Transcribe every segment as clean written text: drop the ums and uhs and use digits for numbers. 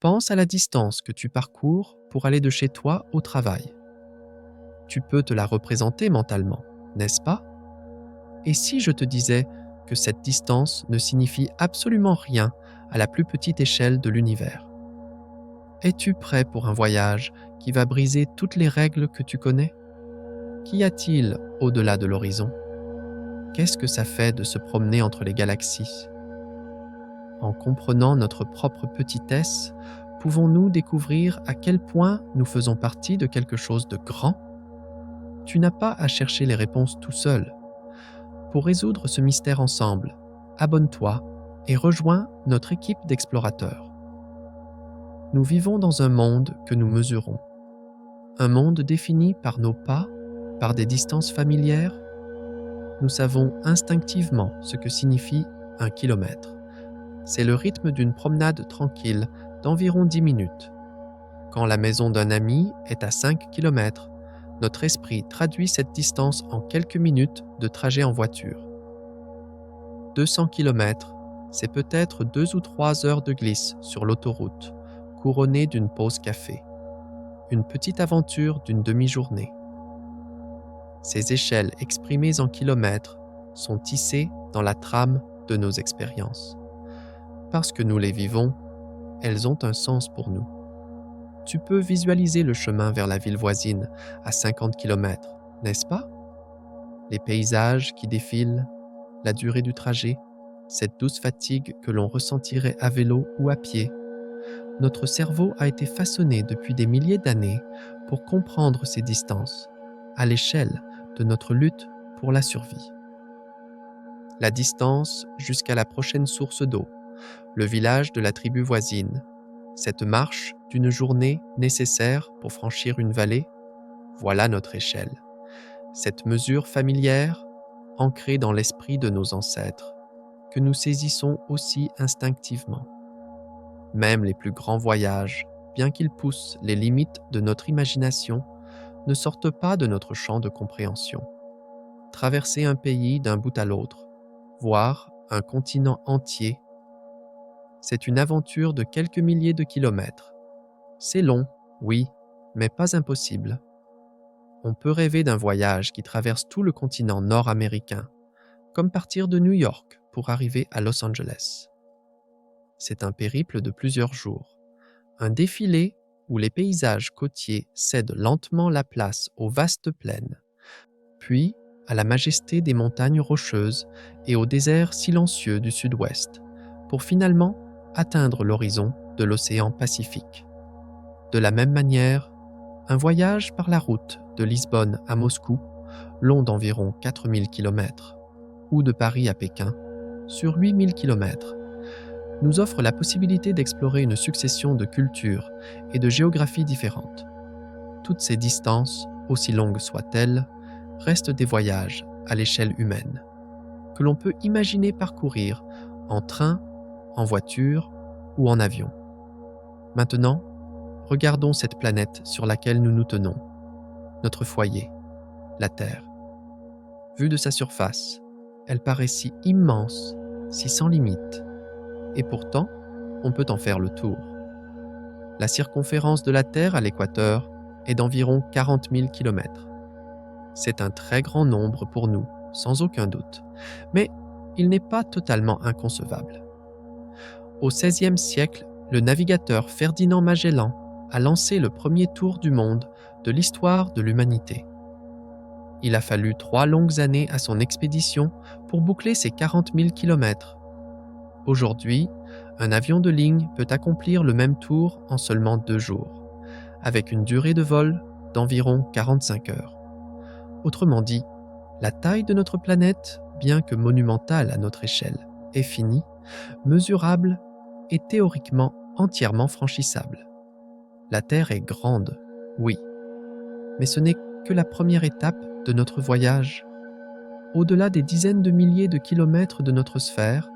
Pense à la distance que tu parcours pour aller de chez toi au travail. Tu peux te la représenter mentalement, n'est-ce pas? Et si je te disais que cette distance ne signifie absolument rien à la plus petite échelle de l'univers? Es-tu prêt pour un voyage qui va briser toutes les règles que tu connais? Qu'y a-t-il au-delà de l'horizon? Qu'est-ce que ça fait de se promener entre les galaxies? En comprenant notre propre petitesse, pouvons-nous découvrir à quel point nous faisons partie de quelque chose de grand? Tu n'as pas à chercher les réponses tout seul. Pour résoudre ce mystère ensemble, abonne-toi et rejoins notre équipe d'explorateurs. Nous vivons dans un monde que nous mesurons. Un monde défini par nos pas, par des distances familières. Nous savons instinctivement ce que signifie 1 kilomètre. C'est le rythme d'une promenade tranquille d'environ 10 minutes. Quand la maison d'un ami est à 5 kilomètres, notre esprit traduit cette distance en quelques minutes de trajet en voiture. 200 kilomètres, c'est peut-être 2 ou 3 heures de glisse sur l'autoroute, couronnée d'une pause café. Une petite aventure d'une demi-journée. Ces échelles exprimées en kilomètres sont tissées dans la trame de nos expériences. Parce que nous les vivons, elles ont un sens pour nous. Tu peux visualiser le chemin vers la ville voisine à 50 kilomètres, n'est-ce pas? Les paysages qui défilent, la durée du trajet, cette douce fatigue que l'on ressentirait à vélo ou à pied. Notre cerveau a été façonné depuis des milliers d'années pour comprendre ces distances, à l'échelle de notre lutte pour la survie. La distance jusqu'à la prochaine source d'eau, le village de la tribu voisine, cette marche d'une journée nécessaire pour franchir une vallée, voilà notre échelle. Cette mesure familière, ancrée dans l'esprit de nos ancêtres, que nous saisissons aussi instinctivement. Même les plus grands voyages, bien qu'ils poussent les limites de notre imagination, ne sortent pas de notre champ de compréhension. Traverser un pays d'un bout à l'autre, voire un continent entier, c'est une aventure de quelques milliers de kilomètres. C'est long, oui, mais pas impossible. On peut rêver d'un voyage qui traverse tout le continent nord-américain, comme partir de New York pour arriver à Los Angeles. C'est un périple de plusieurs jours, un défilé où les paysages côtiers cèdent lentement la place aux vastes plaines, puis à la majesté des montagnes rocheuses et au désert silencieux du sud-ouest, pour finalement atteindre l'horizon de l'océan Pacifique. De la même manière, un voyage par la route de Lisbonne à Moscou, long d'environ 4000 km, ou de Paris à Pékin, sur 8000 km, nous offre la possibilité d'explorer une succession de cultures et de géographies différentes. Toutes ces distances, aussi longues soient-elles, restent des voyages à l'échelle humaine, que l'on peut imaginer parcourir en train, en voiture ou en avion. Maintenant, regardons cette planète sur laquelle nous nous tenons, notre foyer, la Terre. Vue de sa surface, elle paraît si immense, si sans limite, et pourtant, on peut en faire le tour. La circonférence de la Terre à l'équateur est d'environ 40 000 km. C'est un très grand nombre pour nous, sans aucun doute, mais il n'est pas totalement inconcevable. Au XVIe siècle, le navigateur Ferdinand Magellan a lancé le premier tour du monde de l'histoire de l'humanité. Il a fallu 3 longues années à son expédition pour boucler ses 40 000 km. Aujourd'hui, un avion de ligne peut accomplir le même tour en seulement 2 jours, avec une durée de vol d'environ 45 heures. Autrement dit, la taille de notre planète, bien que monumentale à notre échelle, est finie, mesurable et théoriquement entièrement franchissable. La Terre est grande, oui, mais ce n'est que la première étape de notre voyage. Au-delà des dizaines de milliers de kilomètres de notre sphère,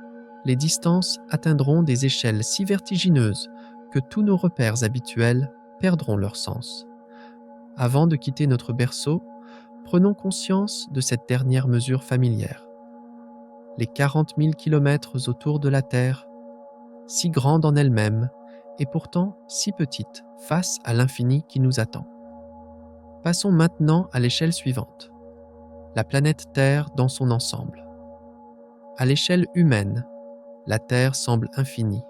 les distances atteindront des échelles si vertigineuses que tous nos repères habituels perdront leur sens. Avant de quitter notre berceau, prenons conscience de cette dernière mesure familière. Les 40 000 kilomètres autour de la Terre, si grande en elle-même et pourtant si petite face à l'infini qui nous attend. Passons maintenant à l'échelle suivante, la planète Terre dans son ensemble. À l'échelle humaine, la Terre semble infinie.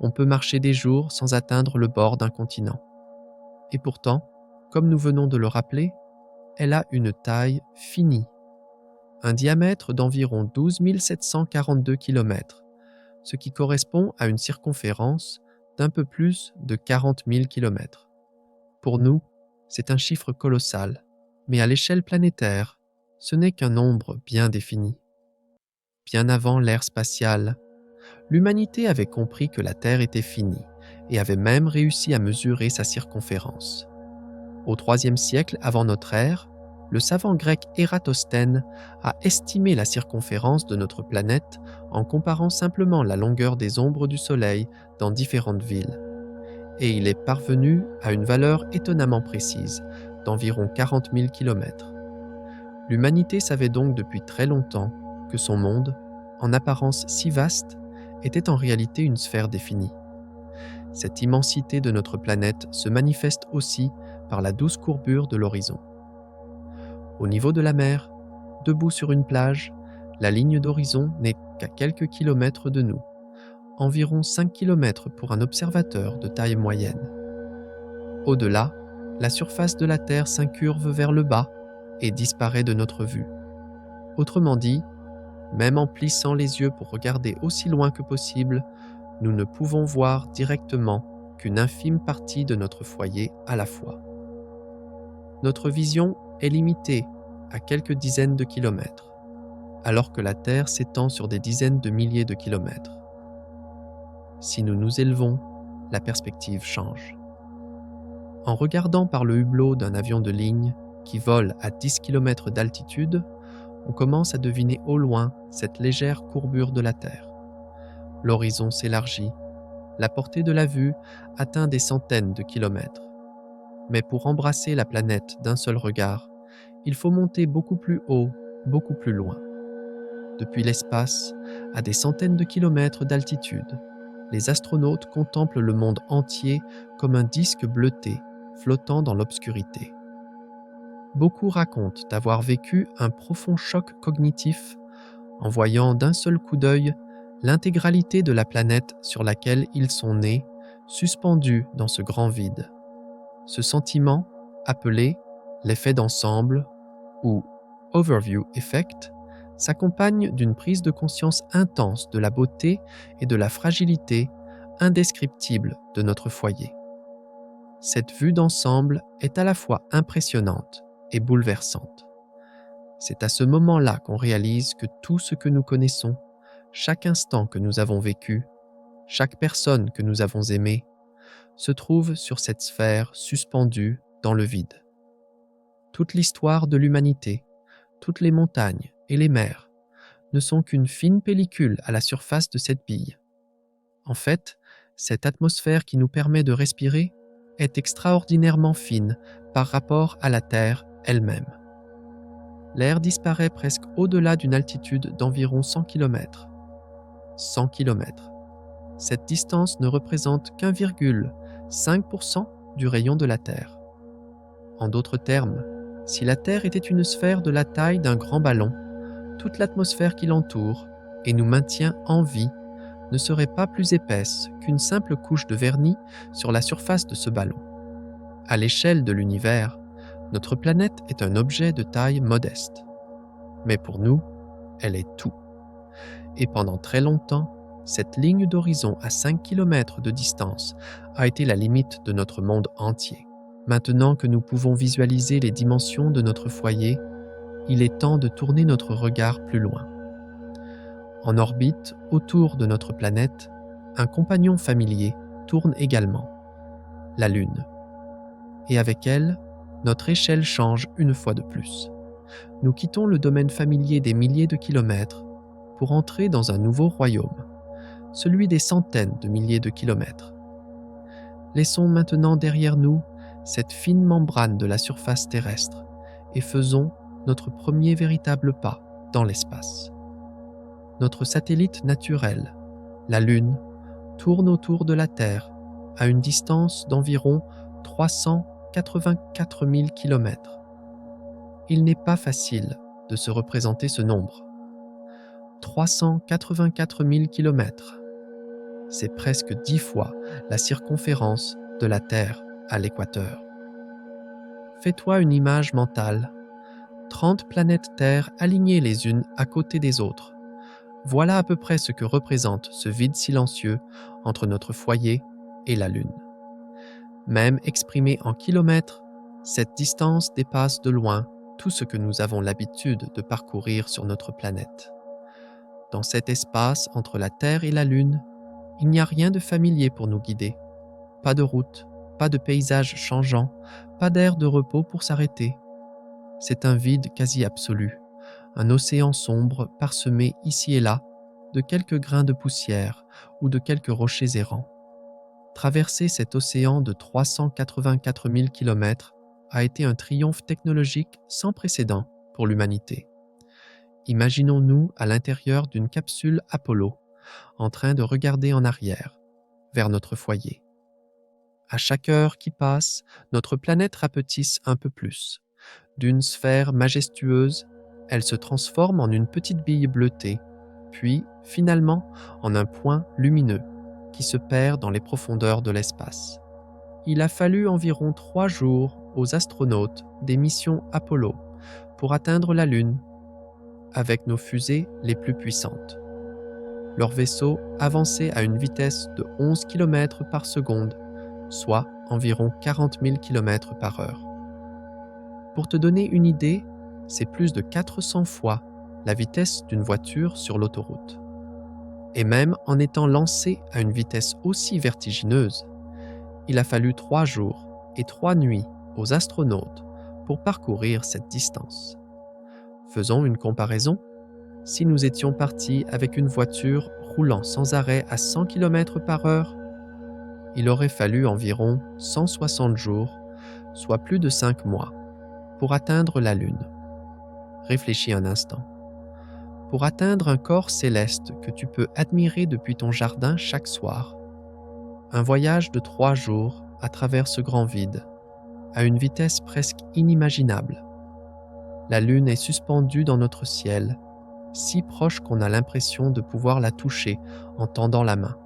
On peut marcher des jours sans atteindre le bord d'un continent. Et pourtant, comme nous venons de le rappeler, elle a une taille finie, un diamètre d'environ 12 742 km, ce qui correspond à une circonférence d'un peu plus de 40 000 km. Pour nous, c'est un chiffre colossal, mais à l'échelle planétaire, ce n'est qu'un nombre bien défini. Bien avant l'ère spatiale, l'humanité avait compris que la Terre était finie et avait même réussi à mesurer sa circonférence. Au IIIe siècle avant notre ère, le savant grec Ératosthène a estimé la circonférence de notre planète en comparant simplement la longueur des ombres du Soleil dans différentes villes. Et il est parvenu à une valeur étonnamment précise, d'environ 40 000 km. L'humanité savait donc depuis très longtemps que son monde, en apparence si vaste, était en réalité une sphère définie. Cette immensité de notre planète se manifeste aussi par la douce courbure de l'horizon. Au niveau de la mer, debout sur une plage, la ligne d'horizon n'est qu'à quelques kilomètres de nous, environ 5 km pour un observateur de taille moyenne. Au-delà, la surface de la Terre s'incurve vers le bas et disparaît de notre vue. Autrement dit, même en plissant les yeux pour regarder aussi loin que possible, nous ne pouvons voir directement qu'une infime partie de notre foyer à la fois. Notre vision est limitée à quelques dizaines de kilomètres, alors que la Terre s'étend sur des dizaines de milliers de kilomètres. Si nous nous élevons, la perspective change. En regardant par le hublot d'un avion de ligne qui vole à 10 km d'altitude, on commence à deviner au loin cette légère courbure de la Terre. L'horizon s'élargit, la portée de la vue atteint des centaines de kilomètres. Mais pour embrasser la planète d'un seul regard, il faut monter beaucoup plus haut, beaucoup plus loin. Depuis l'espace, à des centaines de kilomètres d'altitude, les astronautes contemplent le monde entier comme un disque bleuté flottant dans l'obscurité. Beaucoup racontent avoir vécu un profond choc cognitif en voyant d'un seul coup d'œil l'intégralité de la planète sur laquelle ils sont nés, suspendue dans ce grand vide. Ce sentiment, appelé l'effet d'ensemble ou overview effect, s'accompagne d'une prise de conscience intense de la beauté et de la fragilité indescriptible de notre foyer. Cette vue d'ensemble est à la fois impressionnante et bouleversante. C'est à ce moment-là qu'on réalise que tout ce que nous connaissons, chaque instant que nous avons vécu, chaque personne que nous avons aimée, se trouve sur cette sphère suspendue dans le vide. Toute l'histoire de l'humanité, toutes les montagnes et les mers ne sont qu'une fine pellicule à la surface de cette bille. En fait, cette atmosphère qui nous permet de respirer est extraordinairement fine par rapport à la Terre elle-même. L'air disparaît presque au-delà d'une altitude d'environ 100 km. 100 km. Cette distance ne représente qu'1,5% du rayon de la Terre. En d'autres termes, si la Terre était une sphère de la taille d'un grand ballon, toute l'atmosphère qui l'entoure et nous maintient en vie ne serait pas plus épaisse qu'une simple couche de vernis sur la surface de ce ballon. À l'échelle de l'univers, notre planète est un objet de taille modeste. Mais pour nous, elle est tout. Et pendant très longtemps, cette ligne d'horizon à 5 km de distance a été la limite de notre monde entier. Maintenant que nous pouvons visualiser les dimensions de notre foyer, il est temps de tourner notre regard plus loin. En orbite, autour de notre planète, un compagnon familier tourne également, la Lune. Et avec elle, notre échelle change une fois de plus. Nous quittons le domaine familier des milliers de kilomètres pour entrer dans un nouveau royaume, celui des centaines de milliers de kilomètres. Laissons maintenant derrière nous cette fine membrane de la surface terrestre et faisons notre premier véritable pas dans l'espace. Notre satellite naturel, la Lune, tourne autour de la Terre à une distance d'environ 384 000 km. Il n'est pas facile de se représenter ce nombre. 384 000 km, c'est presque 10 fois la circonférence de la Terre à l'équateur. Fais-toi une image mentale. 30 planètes Terre alignées les unes à côté des autres. Voilà à peu près ce que représente ce vide silencieux entre notre foyer et la Lune. Même exprimée en kilomètres, cette distance dépasse de loin tout ce que nous avons l'habitude de parcourir sur notre planète. Dans cet espace entre la Terre et la Lune, il n'y a rien de familier pour nous guider. Pas de route, pas de paysage changeant, pas d'air de repos pour s'arrêter. C'est un vide quasi absolu, un océan sombre parsemé ici et là de quelques grains de poussière ou de quelques rochers errants. Traverser cet océan de 384 000 km a été un triomphe technologique sans précédent pour l'humanité. Imaginons-nous à l'intérieur d'une capsule Apollo, en train de regarder en arrière, vers notre foyer. À chaque heure qui passe, notre planète rapetisse un peu plus. D'une sphère majestueuse, elle se transforme en une petite bille bleutée, puis, finalement, en un point lumineux qui se perd dans les profondeurs de l'espace. Il a fallu environ 3 jours aux astronautes des missions Apollo pour atteindre la Lune avec nos fusées les plus puissantes. Leur vaisseau avançait à une vitesse de 11 km par seconde, soit environ 40 000 km par heure. Pour te donner une idée, c'est plus de 400 fois la vitesse d'une voiture sur l'autoroute. Et même en étant lancé à une vitesse aussi vertigineuse, il a fallu 3 jours et 3 nuits aux astronautes pour parcourir cette distance. Faisons une comparaison. Si nous étions partis avec une voiture roulant sans arrêt à 100 km par heure, il aurait fallu environ 160 jours, soit plus de 5 mois, pour atteindre la Lune. Réfléchis un instant. Pour atteindre un corps céleste que tu peux admirer depuis ton jardin chaque soir, un voyage de 3 jours à travers ce grand vide, à une vitesse presque inimaginable. La Lune est suspendue dans notre ciel, si proche qu'on a l'impression de pouvoir la toucher en tendant la main,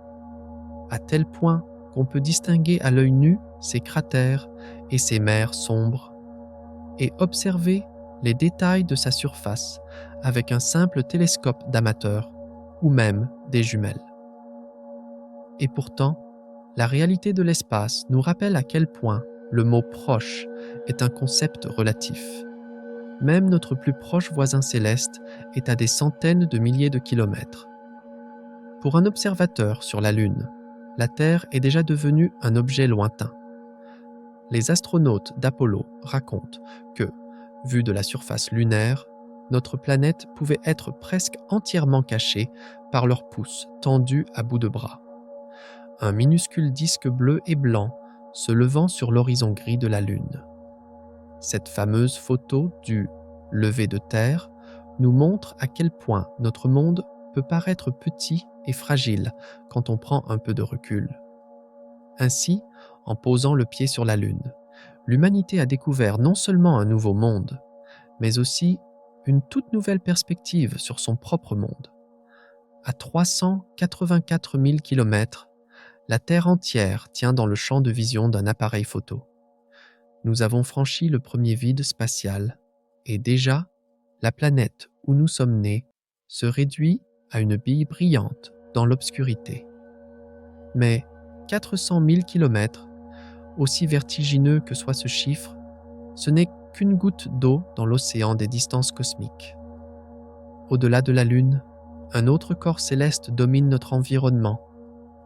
à tel point qu'on peut distinguer à l'œil nu ses cratères et ses mers sombres, et observer les détails de sa surface avec un simple télescope d'amateur ou même des jumelles. Et pourtant, la réalité de l'espace nous rappelle à quel point le mot « proche » est un concept relatif. Même notre plus proche voisin céleste est à des centaines de milliers de kilomètres. Pour un observateur sur la Lune, la Terre est déjà devenue un objet lointain. Les astronautes d'Apollo racontent que, vu de la surface lunaire, notre planète pouvait être presque entièrement cachée par leurs pouces tendus à bout de bras. Un minuscule disque bleu et blanc se levant sur l'horizon gris de la Lune. Cette fameuse photo du « lever de terre » nous montre à quel point notre monde peut paraître petit et fragile quand on prend un peu de recul. Ainsi, en posant le pied sur la Lune, l'humanité a découvert non seulement un nouveau monde, mais aussi une toute nouvelle perspective sur son propre monde. À 384 000 km, la Terre entière tient dans le champ de vision d'un appareil photo. Nous avons franchi le premier vide spatial et déjà, la planète où nous sommes nés se réduit à une bille brillante dans l'obscurité. Mais 400 000 km, aussi vertigineux que soit ce chiffre, ce n'est qu'une goutte d'eau dans l'océan des distances cosmiques. Au-delà de la Lune, un autre corps céleste domine notre environnement,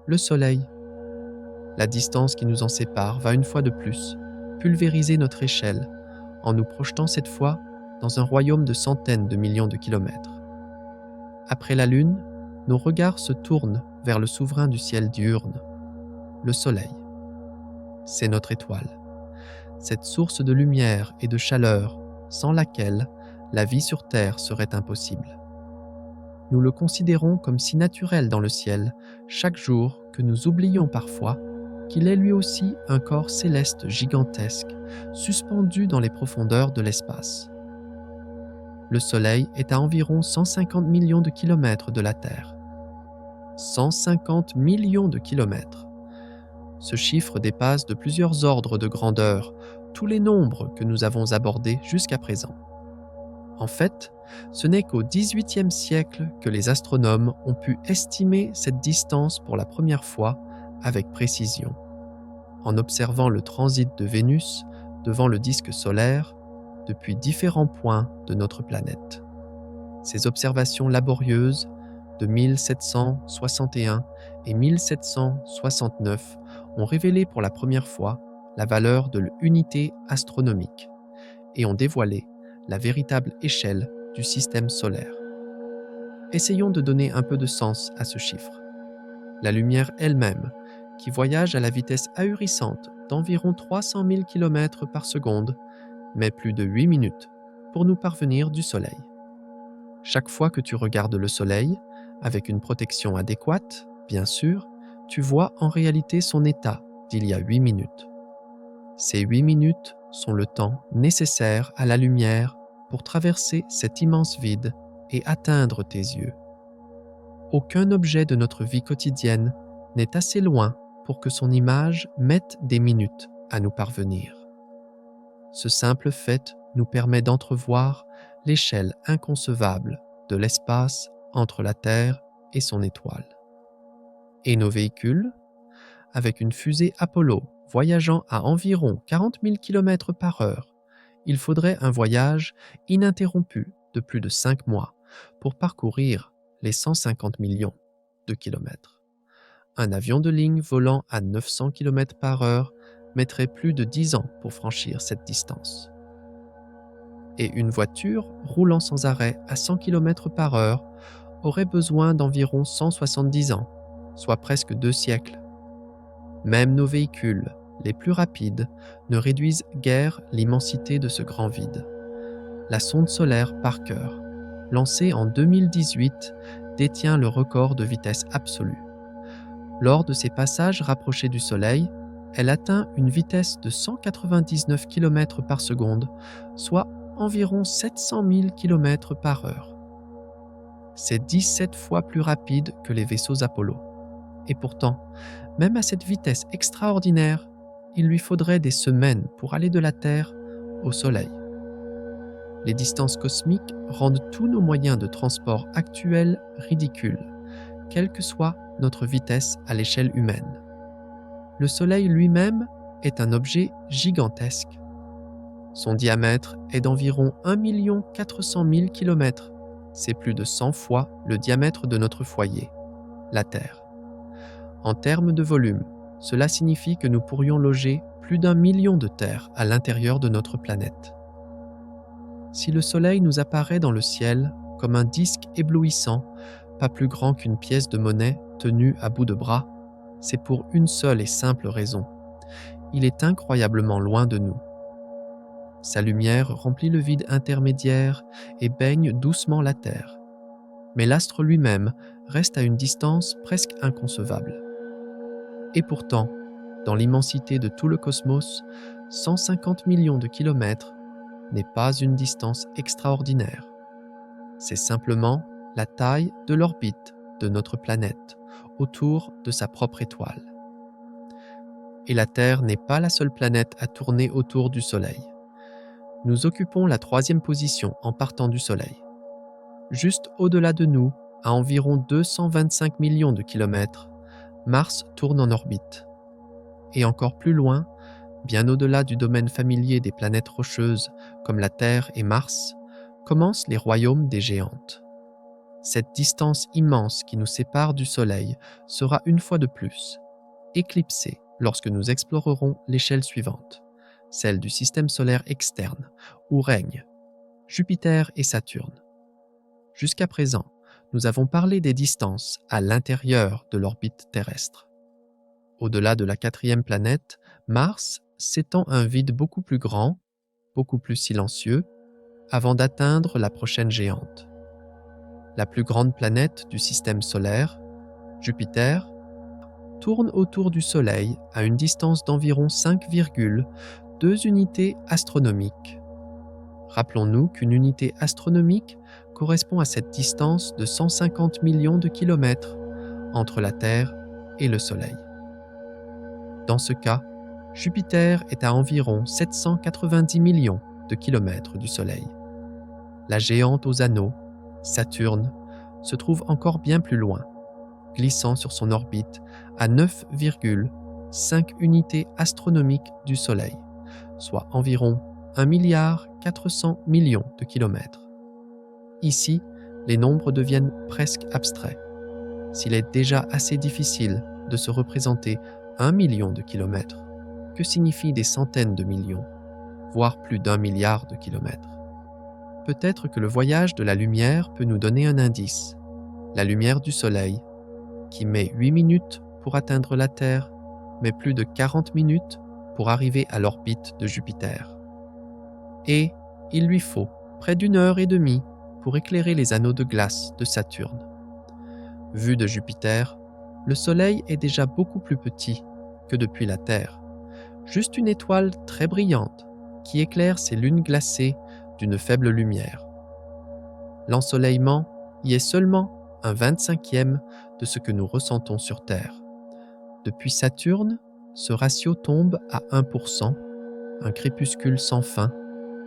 le Soleil. La distance qui nous en sépare va une fois de plus pulvériser notre échelle en nous projetant cette fois dans un royaume de centaines de millions de kilomètres. Après la Lune, nos regards se tournent vers le souverain du ciel diurne, le Soleil. C'est notre étoile, cette source de lumière et de chaleur sans laquelle la vie sur Terre serait impossible. Nous le considérons comme si naturel dans le ciel chaque jour que nous oublions parfois qu'il est lui aussi un corps céleste gigantesque, suspendu dans les profondeurs de l'espace. Le Soleil est à environ 150 millions de kilomètres de la Terre. 150 millions de kilomètres. Ce chiffre dépasse de plusieurs ordres de grandeur tous les nombres que nous avons abordés jusqu'à présent. En fait, ce n'est qu'au XVIIIe siècle que les astronomes ont pu estimer cette distance pour la première fois avec précision, en observant le transit de Vénus devant le disque solaire depuis différents points de notre planète. Ces observations laborieuses de 1761 et 1769 ont révélé pour la première fois la valeur de l'unité astronomique et ont dévoilé la véritable échelle du système solaire. Essayons de donner un peu de sens à ce chiffre. La lumière elle-même, qui voyage à la vitesse ahurissante d'environ 300 000 km par seconde, met plus de 8 minutes pour nous parvenir du Soleil. Chaque fois que tu regardes le Soleil, avec une protection adéquate, bien sûr, tu vois en réalité son état d'il y a 8 minutes. Ces 8 minutes sont le temps nécessaire à la lumière pour traverser cet immense vide et atteindre tes yeux. Aucun objet de notre vie quotidienne n'est assez loin pour que son image mette des minutes à nous parvenir. Ce simple fait nous permet d'entrevoir l'échelle inconcevable de l'espace entre la Terre et son étoile. Et nos véhicules, avec une fusée Apollo voyageant à environ 40 000 km par heure, il faudrait un voyage ininterrompu de plus de 5 mois pour parcourir les 150 millions de kilomètres. Un avion de ligne volant à 900 km par heure mettrait plus de 10 ans pour franchir cette distance. Et une voiture roulant sans arrêt à 100 km par heure aurait besoin d'environ 170 ans, soit presque 2 siècles. Même nos véhicules, les plus rapides, ne réduisent guère l'immensité de ce grand vide. La sonde solaire Parker, lancée en 2018, détient le record de vitesse absolue. Lors de ses passages rapprochés du Soleil, elle atteint une vitesse de 199 km par seconde, soit environ 700 000 km par heure. C'est 17 fois plus rapide que les vaisseaux Apollo. Et pourtant, même à cette vitesse extraordinaire, il lui faudrait des semaines pour aller de la Terre au Soleil. Les distances cosmiques rendent tous nos moyens de transport actuels ridicules, quelle que soit notre vitesse à l'échelle humaine. Le Soleil lui-même est un objet gigantesque. Son diamètre est d'environ 1 400 000 km. C'est plus de 100 fois le diamètre de notre foyer, la Terre. En termes de volume, cela signifie que nous pourrions loger plus d'1 million de terres à l'intérieur de notre planète. Si le Soleil nous apparaît dans le ciel comme un disque éblouissant, pas plus grand qu'une pièce de monnaie tenue à bout de bras, c'est pour une seule et simple raison. Il est incroyablement loin de nous. Sa lumière remplit le vide intermédiaire et baigne doucement la Terre. Mais l'astre lui-même reste à une distance presque inconcevable. Et pourtant, dans l'immensité de tout le cosmos, 150 millions de kilomètres n'est pas une distance extraordinaire. C'est simplement la taille de l'orbite de notre planète autour de sa propre étoile. Et la Terre n'est pas la seule planète à tourner autour du Soleil. Nous occupons la 3e position en partant du Soleil. Juste au-delà de nous, à environ 225 millions de kilomètres, Mars tourne en orbite. Et encore plus loin, bien au-delà du domaine familier des planètes rocheuses comme la Terre et Mars, commencent les royaumes des géantes. Cette distance immense qui nous sépare du Soleil sera une fois de plus éclipsée lorsque nous explorerons l'échelle suivante, celle du système solaire externe, où règnent Jupiter et Saturne. Jusqu'à présent, nous avons parlé des distances à l'intérieur de l'orbite terrestre. Au-delà de la 4e planète, Mars s'étend un vide beaucoup plus grand, beaucoup plus silencieux, avant d'atteindre la prochaine géante. La plus grande planète du système solaire, Jupiter, tourne autour du Soleil à une distance d'environ 5,2 unités astronomiques. Rappelons-nous qu'une unité astronomique correspond à cette distance de 150 millions de kilomètres entre la Terre et le Soleil. Dans ce cas, Jupiter est à environ 790 millions de kilomètres du Soleil. La géante aux anneaux, Saturne, se trouve encore bien plus loin, glissant sur son orbite à 9,5 unités astronomiques du Soleil, soit environ 1,4 milliard de kilomètres. Ici, les nombres deviennent presque abstraits. S'il est déjà assez difficile de se représenter 1 million de kilomètres, que signifient des centaines de millions, voire plus d'1 milliard de kilomètres? Peut-être que le voyage de la lumière peut nous donner un indice. La lumière du Soleil, qui met 8 minutes pour atteindre la Terre, mais plus de 40 minutes pour arriver à l'orbite de Jupiter. Et il lui faut près d'1 heure et demie pour éclairer les anneaux de glace de Saturne. Vu de Jupiter, le Soleil est déjà beaucoup plus petit que depuis la Terre, juste une étoile très brillante qui éclaire ses lunes glacées d'une faible lumière. L'ensoleillement y est seulement un 25e de ce que nous ressentons sur Terre. Depuis Saturne, ce ratio tombe à 1%, un crépuscule sans fin,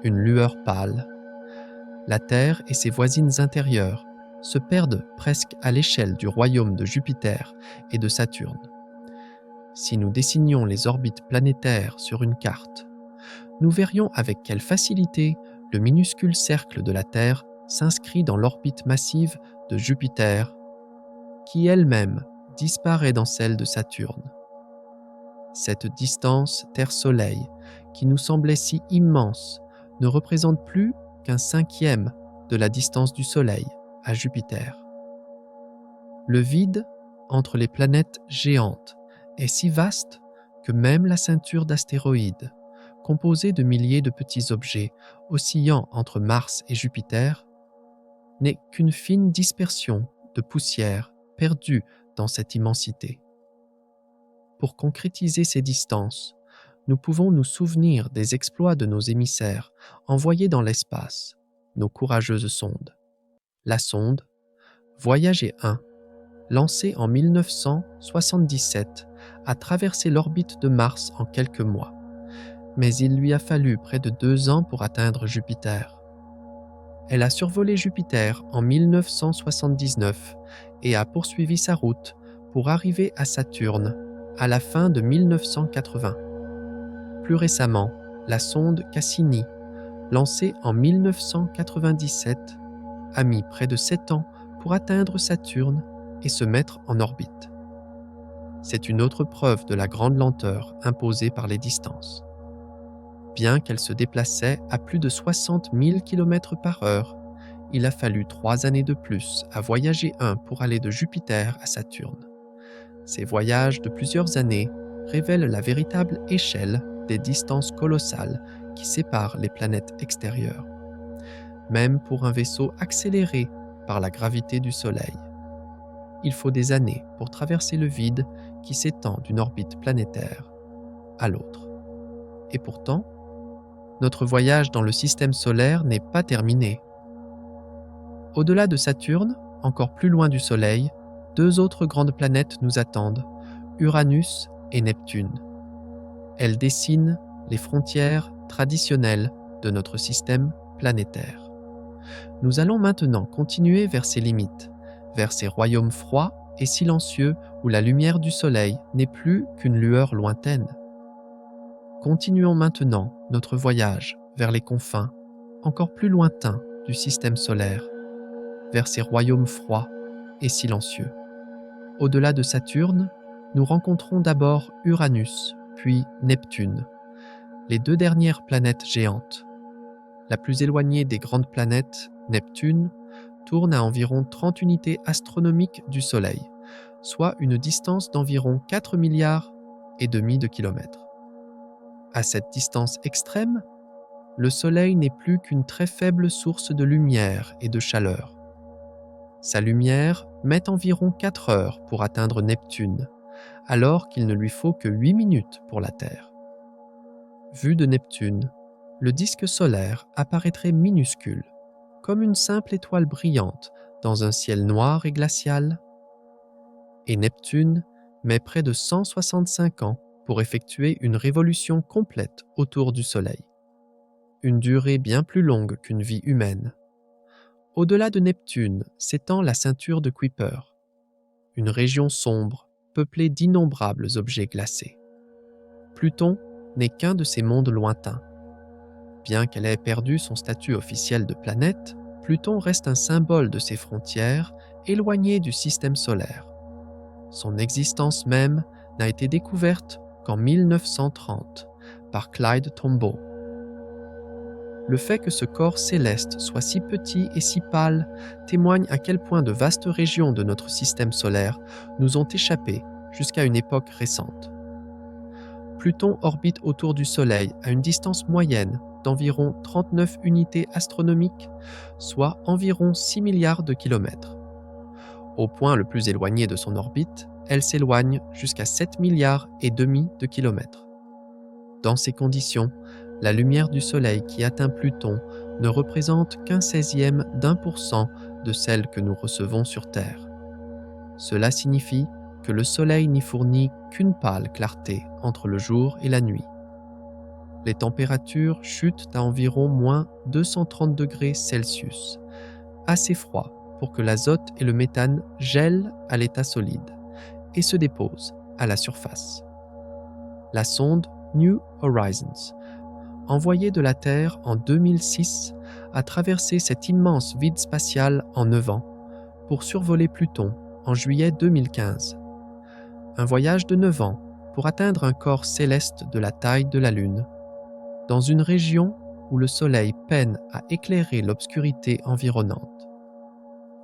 une lueur pâle. La Terre et ses voisines intérieures se perdent presque à l'échelle du royaume de Jupiter et de Saturne. Si nous dessinions les orbites planétaires sur une carte, nous verrions avec quelle facilité le minuscule cercle de la Terre s'inscrit dans l'orbite massive de Jupiter, qui elle-même disparaît dans celle de Saturne. Cette distance Terre-Soleil, qui nous semblait si immense, ne représente plus qu'un 1/5 de la distance du Soleil à Jupiter. Le vide entre les planètes géantes est si vaste que même la ceinture d'astéroïdes, composée de milliers de petits objets oscillant entre Mars et Jupiter, n'est qu'une fine dispersion de poussière perdue dans cette immensité. Pour concrétiser ces distances, nous pouvons nous souvenir des exploits de nos émissaires envoyés dans l'espace, nos courageuses sondes. La sonde Voyager 1, lancée en 1977, a traversé l'orbite de Mars en quelques mois, mais il lui a fallu près de 2 ans pour atteindre Jupiter. Elle a survolé Jupiter en 1979 et a poursuivi sa route pour arriver à Saturne à la fin de 1980. Plus récemment, la sonde Cassini, lancée en 1997, a mis près de 7 ans pour atteindre Saturne et se mettre en orbite. C'est une autre preuve de la grande lenteur imposée par les distances. Bien qu'elle se déplaçait à plus de 60 000 km/h, il a fallu 3 années de plus à Voyager 1 pour aller de Jupiter à Saturne. Ces voyages de plusieurs années révèlent la véritable échelle des distances colossales qui séparent les planètes extérieures. Même pour un vaisseau accéléré par la gravité du Soleil, il faut des années pour traverser le vide qui s'étend d'une orbite planétaire à l'autre. Et pourtant, notre voyage dans le système solaire n'est pas terminé. Au-delà de Saturne, encore plus loin du Soleil, 2 autres grandes planètes nous attendent, Uranus et Neptune. Elles dessinent les frontières traditionnelles de notre système planétaire. Nous allons maintenant continuer vers ces limites, vers ces royaumes froids et silencieux où la lumière du Soleil n'est plus qu'une lueur lointaine. Continuons maintenant notre voyage vers les confins, encore plus lointains du système solaire, vers ces royaumes froids et silencieux. Au-delà de Saturne, nous rencontrons d'abord Uranus, puis Neptune, les 2 dernières planètes géantes. La plus éloignée des grandes planètes, Neptune, tourne à environ 30 unités astronomiques du Soleil, soit une distance d'environ 4,5 milliards de kilomètres. À cette distance extrême, le Soleil n'est plus qu'une très faible source de lumière et de chaleur. Sa lumière met environ 4 heures pour atteindre Neptune, alors qu'il ne lui faut que 8 minutes pour la Terre. Vu de Neptune, le disque solaire apparaîtrait minuscule, comme une simple étoile brillante dans un ciel noir et glacial. Et Neptune met près de 165 ans pour effectuer une révolution complète autour du Soleil. Une durée bien plus longue qu'une vie humaine. Au-delà de Neptune s'étend la ceinture de Kuiper, une région sombre peuplée d'innombrables objets glacés. Pluton n'est qu'un de ces mondes lointains. Bien qu'elle ait perdu son statut officiel de planète, Pluton reste un symbole de ses frontières éloignées du système solaire. Son existence même n'a été découverte qu'en 1930 par Clyde Tombaugh. Le fait que ce corps céleste soit si petit et si pâle témoigne à quel point de vastes régions de notre système solaire nous ont échappé jusqu'à une époque récente. Pluton orbite autour du Soleil à une distance moyenne d'environ 39 unités astronomiques, soit environ 6 milliards de kilomètres. Au point le plus éloigné de son orbite, elle s'éloigne jusqu'à 7 milliards et demi de kilomètres. Dans ces conditions, la lumière du Soleil qui atteint Pluton ne représente qu'un 16e d'1% de celle que nous recevons sur Terre. Cela signifie que le Soleil n'y fournit qu'une pâle clarté entre le jour et la nuit. Les températures chutent à environ moins 230 degrés Celsius, assez froid pour que l'azote et le méthane gèlent à l'état solide et se déposent à la surface. La sonde New Horizons, envoyée de la Terre en 2006, a traversé cet immense vide spatial en 9 ans pour survoler Pluton en juillet 2015. Un voyage de 9 ans pour atteindre un corps céleste de la taille de la Lune, dans une région où le Soleil peine à éclairer l'obscurité environnante.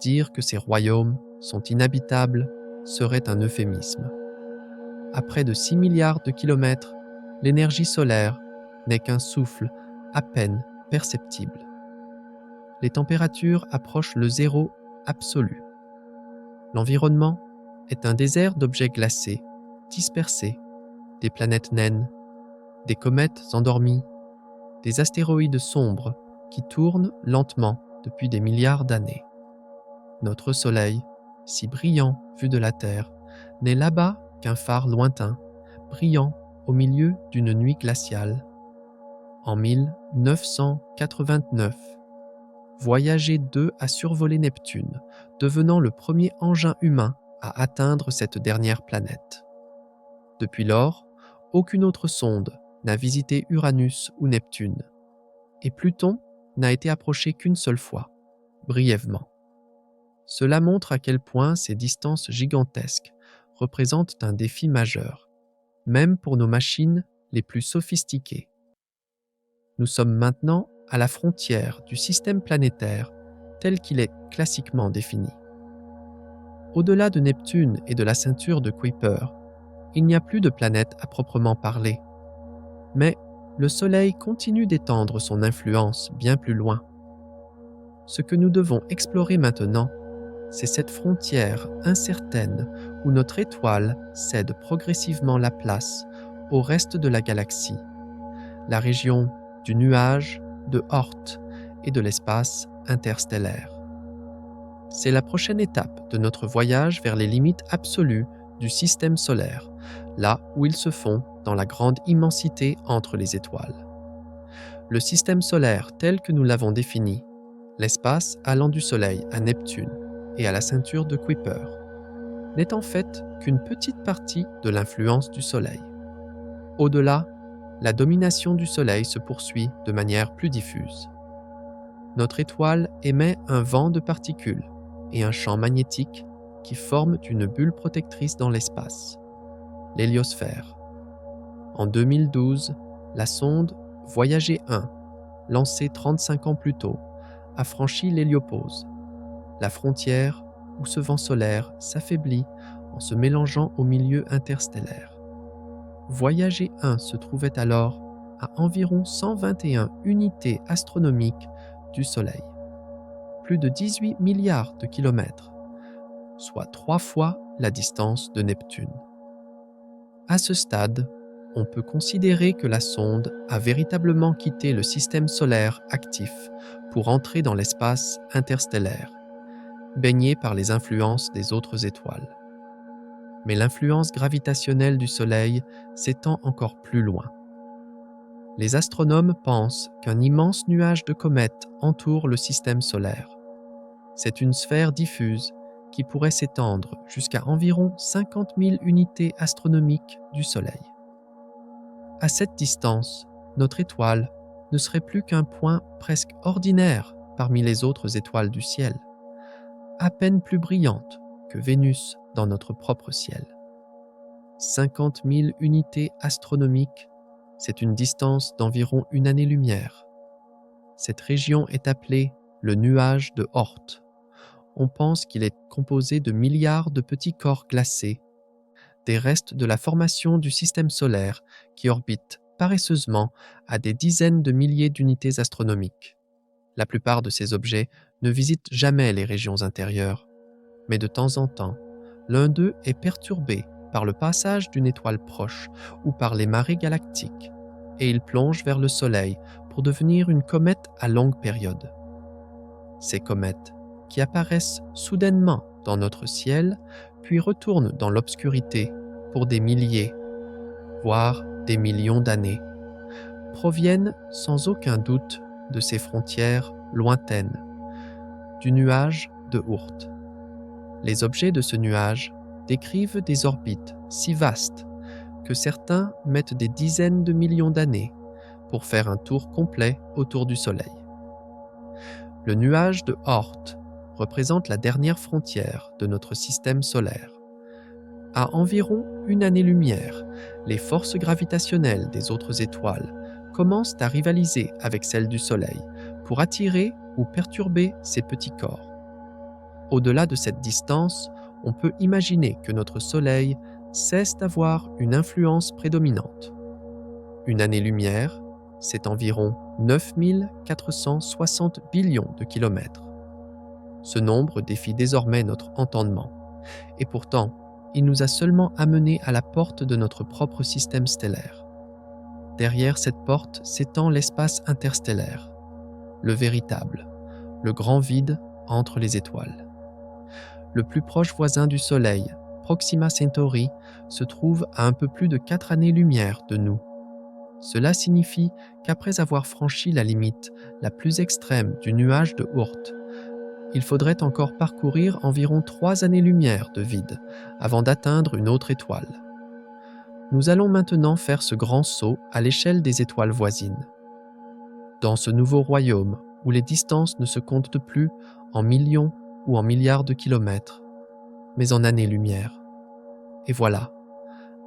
Dire que ces royaumes sont inhabitables serait un euphémisme. À près de 6 milliards de kilomètres, l'énergie solaire n'est qu'un souffle à peine perceptible. Les températures approchent le zéro absolu. L'environnement est un désert d'objets glacés, dispersés, des planètes naines, des comètes endormies, des astéroïdes sombres qui tournent lentement depuis des milliards d'années. Notre Soleil, si brillant vu de la Terre, n'est là-bas qu'un phare lointain, brillant au milieu d'une nuit glaciale. En 1989, Voyager 2 a survolé Neptune, devenant le premier engin humain à atteindre cette dernière planète. Depuis lors, aucune autre sonde n'a visité Uranus ou Neptune, et Pluton n'a été approché qu'une seule fois, brièvement. Cela montre à quel point ces distances gigantesques représentent un défi majeur, même pour nos machines les plus sophistiquées. Nous sommes maintenant à la frontière du système planétaire tel qu'il est classiquement défini. Au-delà de Neptune et de la ceinture de Kuiper, il n'y a plus de planète à proprement parler. Mais le Soleil continue d'étendre son influence bien plus loin. Ce que nous devons explorer maintenant, c'est cette frontière incertaine où notre étoile cède progressivement la place au reste de la galaxie, la région du nuage, de Oort et de l'espace interstellaire. C'est la prochaine étape de notre voyage vers les limites absolues du système solaire, là où ils se font dans la grande immensité entre les étoiles. Le système solaire tel que nous l'avons défini, l'espace allant du Soleil à Neptune et à la ceinture de Kuiper, n'est en fait qu'une petite partie de l'influence du Soleil. Au-delà, la domination du Soleil se poursuit de manière plus diffuse. Notre étoile émet un vent de particules et un champ magnétique qui forment une bulle protectrice dans l'espace, l'héliosphère. En 2012, la sonde Voyager 1, lancée 35 ans plus tôt, a franchi l'héliopause, la frontière où ce vent solaire s'affaiblit en se mélangeant au milieu interstellaire. Voyager 1 se trouvait alors à environ 121 unités astronomiques du Soleil, plus de 18 milliards de kilomètres, soit 3 fois la distance de Neptune. À ce stade, on peut considérer que la sonde a véritablement quitté le système solaire actif pour entrer dans l'espace interstellaire, baigné par les influences des autres étoiles. Mais l'influence gravitationnelle du Soleil s'étend encore plus loin. Les astronomes pensent qu'un immense nuage de comètes entoure le système solaire. C'est une sphère diffuse qui pourrait s'étendre jusqu'à environ 50 000 unités astronomiques du Soleil. À cette distance, notre étoile ne serait plus qu'un point presque ordinaire parmi les autres étoiles du ciel, à peine plus brillante que Vénus dans notre propre ciel. 50 000 unités astronomiques, c'est une distance d'environ une année-lumière. Cette région est appelée le nuage de Oort. On pense qu'il est composé de milliards de petits corps glacés, des restes de la formation du système solaire qui orbitent paresseusement à des dizaines de milliers d'unités astronomiques. La plupart de ces objets ne visitent jamais les régions intérieures, mais de temps en temps, l'un d'eux est perturbé par le passage d'une étoile proche ou par les marées galactiques, et il plonge vers le Soleil pour devenir une comète à longue période. Ces comètes, qui apparaissent soudainement dans notre ciel, puis retournent dans l'obscurité pour des milliers, voire des millions d'années, proviennent sans aucun doute de ces frontières lointaines, du nuage de Oort. Les objets de ce nuage décrivent des orbites si vastes que certains mettent des dizaines de millions d'années pour faire un tour complet autour du Soleil. Le nuage de Oort représente la dernière frontière de notre système solaire. À environ une année-lumière, les forces gravitationnelles des autres étoiles commencent à rivaliser avec celles du Soleil pour attirer ou perturber ces petits corps. Au-delà de cette distance, on peut imaginer que notre Soleil cesse d'avoir une influence prédominante. Une année-lumière, c'est environ 9460 billions de kilomètres. Ce nombre défie désormais notre entendement, et pourtant, il nous a seulement amenés à la porte de notre propre système stellaire. Derrière cette porte s'étend l'espace interstellaire, le véritable, le grand vide entre les étoiles. Le plus proche voisin du Soleil, Proxima Centauri, se trouve à un peu plus de 4 années-lumière de nous. Cela signifie qu'après avoir franchi la limite la plus extrême du nuage de Oort, il faudrait encore parcourir environ 3 années-lumière de vide avant d'atteindre une autre étoile. Nous allons maintenant faire ce grand saut à l'échelle des étoiles voisines. Dans ce nouveau royaume où les distances ne se comptent plus en millions ou en milliards de kilomètres, mais en années-lumière. Et voilà,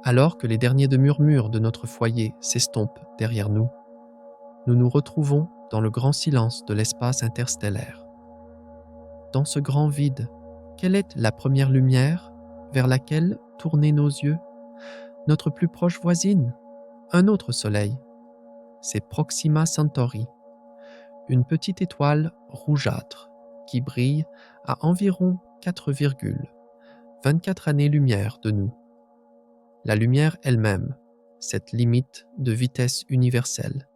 alors que les derniers de murmures de notre foyer s'estompent derrière nous, nous nous retrouvons dans le grand silence de l'espace interstellaire. Dans ce grand vide, quelle est la première lumière vers laquelle tourner nos yeux? Notre plus proche voisine, un autre soleil. C'est Proxima Centauri, une petite étoile rougeâtre qui brille à environ 4,24 années-lumière de nous. La lumière elle-même, cette limite de vitesse universelle,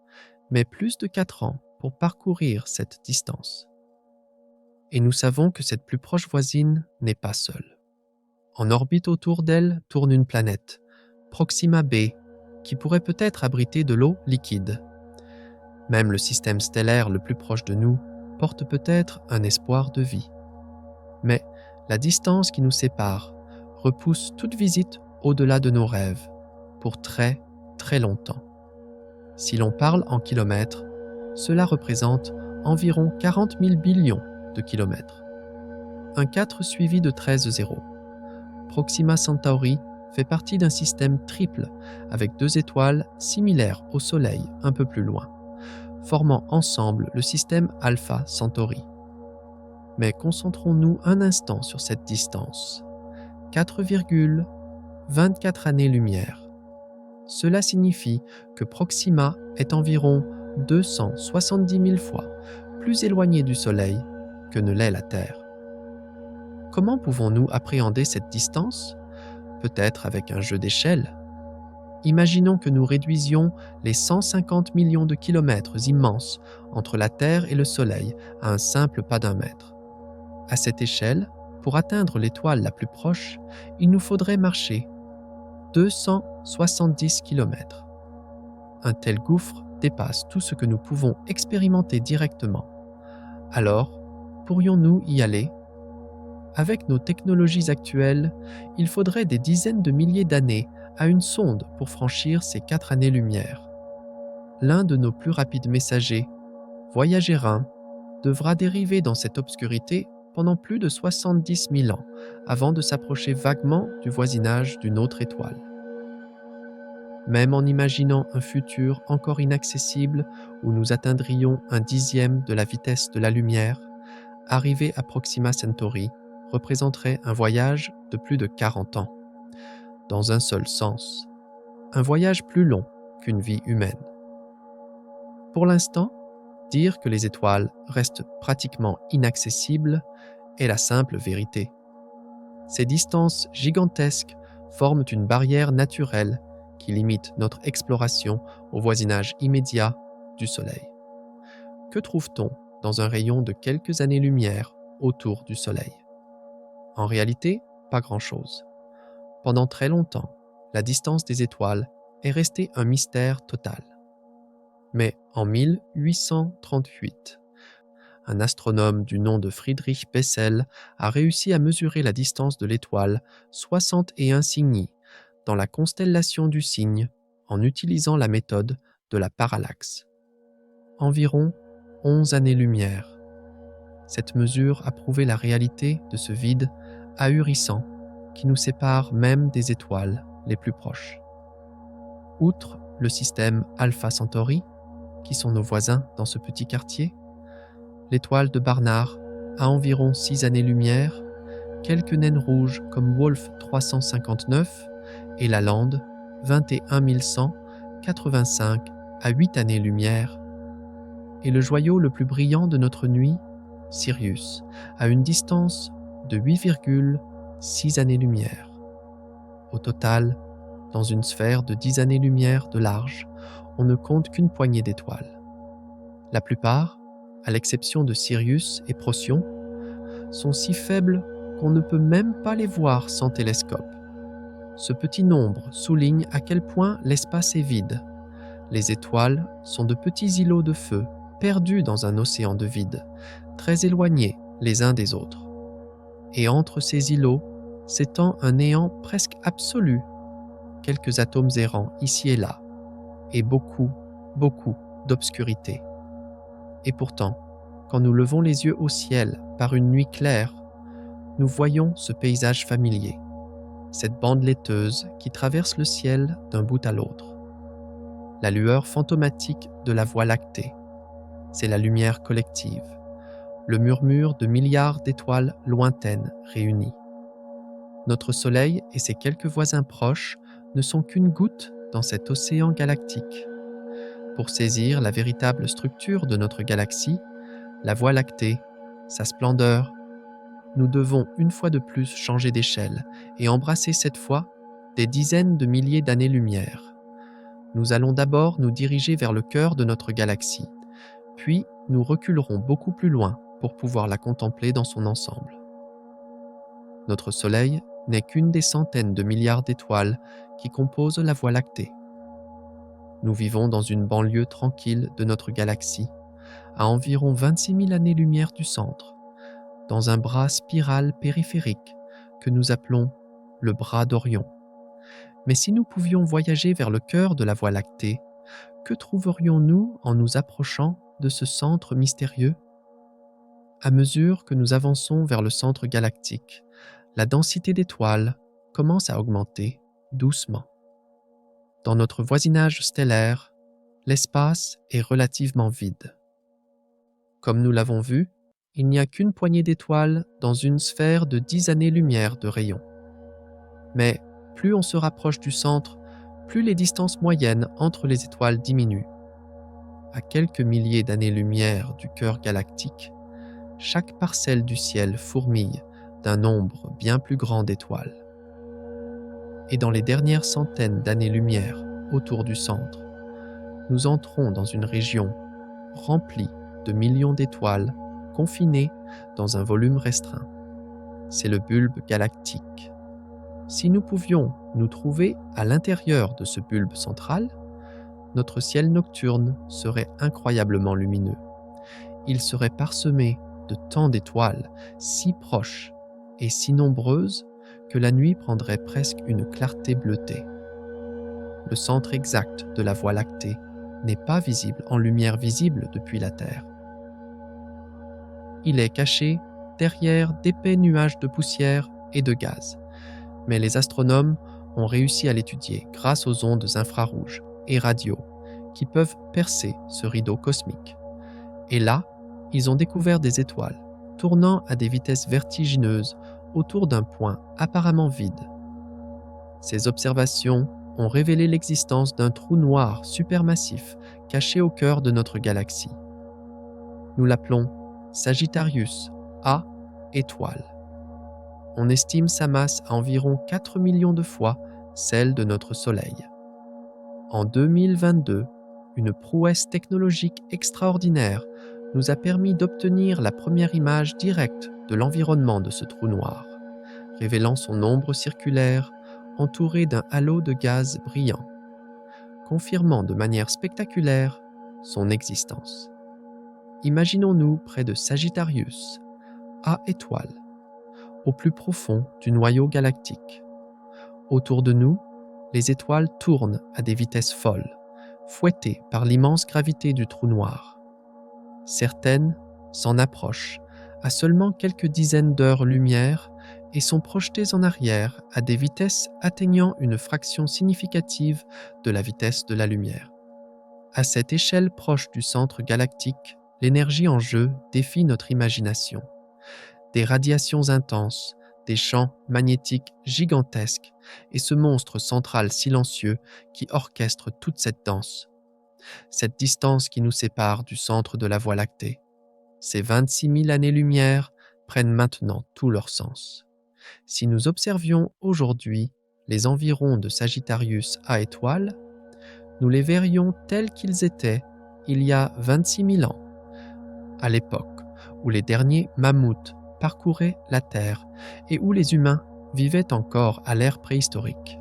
met plus de 4 ans pour parcourir cette distance. Et nous savons que cette plus proche voisine n'est pas seule. En orbite autour d'elle tourne une planète, Proxima b, qui pourrait peut-être abriter de l'eau liquide. Même le système stellaire le plus proche de nous porte peut-être un espoir de vie. Mais la distance qui nous sépare repousse toute visite au-delà de nos rêves, pour très, très longtemps. Si l'on parle en kilomètres, cela représente environ 40 000 billions de kilomètres. Un 4 suivi de 13 zéros. Proxima Centauri fait partie d'un système triple avec 2 étoiles similaires au Soleil un peu plus loin, formant ensemble le système Alpha Centauri. Mais concentrons-nous un instant sur cette distance. 4,24 années-lumière. Cela signifie que Proxima est environ 270 000 fois plus éloigné du Soleil que ne l'est la Terre. Comment pouvons-nous appréhender cette distance? Peut-être avec un jeu d'échelle. Imaginons que nous réduisions les 150 millions de kilomètres immenses entre la Terre et le Soleil à un simple pas d'un mètre. À cette échelle, pour atteindre l'étoile la plus proche, il nous faudrait marcher 270 kilomètres. Un tel gouffre dépasse tout ce que nous pouvons expérimenter directement. Alors, pourrions-nous y aller ? Avec nos technologies actuelles, il faudrait des dizaines de milliers d'années à une sonde pour franchir ces 4 années-lumière. L'un de nos plus rapides messagers, Voyager 1, devra dériver dans cette obscurité pendant plus de 70 000 ans avant de s'approcher vaguement du voisinage d'une autre étoile. Même en imaginant un futur encore inaccessible où nous atteindrions un dixième de la vitesse de la lumière, arriver à Proxima Centauri représenterait un voyage de plus de 40 ans. Dans un seul sens, un voyage plus long qu'une vie humaine. Pour l'instant, dire que les étoiles restent pratiquement inaccessibles est la simple vérité. Ces distances gigantesques forment une barrière naturelle qui limite notre exploration au voisinage immédiat du Soleil. Que trouve-t-on dans un rayon de quelques années-lumière autour du Soleil ? En réalité, pas grand-chose. Pendant très longtemps, la distance des étoiles est restée un mystère total. Mais en 1838, un astronome du nom de Friedrich Bessel a réussi à mesurer la distance de l'étoile 61 Cygni dans la constellation du Cygne en utilisant la méthode de la parallaxe. Environ 11 années-lumière. Cette mesure a prouvé la réalité de ce vide ahurissant qui nous sépare même des étoiles les plus proches. Outre le système Alpha Centauri, qui sont nos voisins dans ce petit quartier, l'étoile de Barnard a environ 6 années-lumière, quelques naines rouges comme Wolf 359 et la Lande 21 100, 85 à 8 années-lumière, et le joyau le plus brillant de notre nuit, Sirius, à une distance de 8,6 années-lumière. Au total, dans une sphère de 10 années-lumière de large, on ne compte qu'une poignée d'étoiles. La plupart, à l'exception de Sirius et Procyon, sont si faibles qu'on ne peut même pas les voir sans télescope. Ce petit nombre souligne à quel point l'espace est vide. Les étoiles sont de petits îlots de feu perdus dans un océan de vide, très éloignés les uns des autres. Et entre ces îlots s'étend un néant presque absolu, quelques atomes errants ici et là, et beaucoup d'obscurité. Et pourtant, quand nous levons les yeux au ciel par une nuit claire, nous voyons ce paysage familier, cette bande laiteuse qui traverse le ciel d'un bout à l'autre. La lueur fantomatique de la Voie lactée, c'est la lumière collective, le murmure de milliards d'étoiles lointaines réunies. Notre Soleil et ses quelques voisins proches ne sont qu'une goutte dans cet océan galactique. Pour saisir la véritable structure de notre galaxie, la Voie lactée, sa splendeur, nous devons une fois de plus changer d'échelle et embrasser cette fois des dizaines de milliers d'années-lumière. Nous allons d'abord nous diriger vers le cœur de notre galaxie, puis nous reculerons beaucoup plus loin pour pouvoir la contempler dans son ensemble. Notre Soleil n'est qu'une des centaines de milliards d'étoiles qui composent la Voie lactée. Nous vivons dans une banlieue tranquille de notre galaxie, à environ 26 000 années-lumière du centre, dans un bras spiral périphérique que nous appelons le bras d'Orion. Mais si nous pouvions voyager vers le cœur de la Voie lactée, que trouverions-nous en nous approchant de ce centre mystérieux ? À mesure que nous avançons vers le centre galactique, la densité d'étoiles commence à augmenter doucement. Dans notre voisinage stellaire, l'espace est relativement vide. Comme nous l'avons vu, il n'y a qu'une poignée d'étoiles dans une sphère de 10 années-lumière de rayon. Mais plus on se rapproche du centre, plus les distances moyennes entre les étoiles diminuent. À quelques milliers d'années-lumière du cœur galactique, chaque parcelle du ciel fourmille d'un nombre bien plus grand d'étoiles. Et dans les dernières centaines d'années-lumière autour du centre. Nous entrons dans une région remplie de millions d'étoiles confinées dans un volume restreint. C'est le bulbe galactique. Si nous pouvions nous trouver à l'intérieur de ce bulbe central, notre ciel nocturne serait incroyablement lumineux. Il serait parsemé de tant d'étoiles si proches et si nombreuses que la nuit prendrait presque une clarté bleutée. Le centre exact de la Voie lactée n'est pas visible en lumière visible depuis la Terre. Il est caché derrière d'épais nuages de poussière et de gaz, mais les astronomes ont réussi à l'étudier grâce aux ondes infrarouges et radio qui peuvent percer ce rideau cosmique. Et là, ils ont découvert des étoiles tournant à des vitesses vertigineuses autour d'un point apparemment vide. Ces observations ont révélé l'existence d'un trou noir supermassif caché au cœur de notre galaxie. Nous l'appelons Sagittarius A étoile. On estime sa masse à environ 4 millions de fois celle de notre Soleil. En 2022, une prouesse technologique extraordinaire nous a permis d'obtenir la première image directe de l'environnement de ce trou noir, révélant son ombre circulaire entourée d'un halo de gaz brillant, confirmant de manière spectaculaire son existence. Imaginons-nous près de Sagittarius, A étoile, au plus profond du noyau galactique. Autour de nous, les étoiles tournent à des vitesses folles, fouettées par l'immense gravité du trou noir. Certaines s'en approchent à seulement quelques dizaines d'heures-lumière et sont projetées en arrière à des vitesses atteignant une fraction significative de la vitesse de la lumière. À cette échelle proche du centre galactique, l'énergie en jeu défie notre imagination. Des radiations intenses, des champs magnétiques gigantesques et ce monstre central silencieux qui orchestre toute cette danse. Cette distance qui nous sépare du centre de la Voie lactée, ces 26 000 années-lumière prennent maintenant tout leur sens. Si nous observions aujourd'hui les environs de Sagittarius A étoile, nous les verrions tels qu'ils étaient il y a 26 000 ans, à l'époque où les derniers mammouths parcouraient la Terre et où les humains vivaient encore à l'ère préhistorique.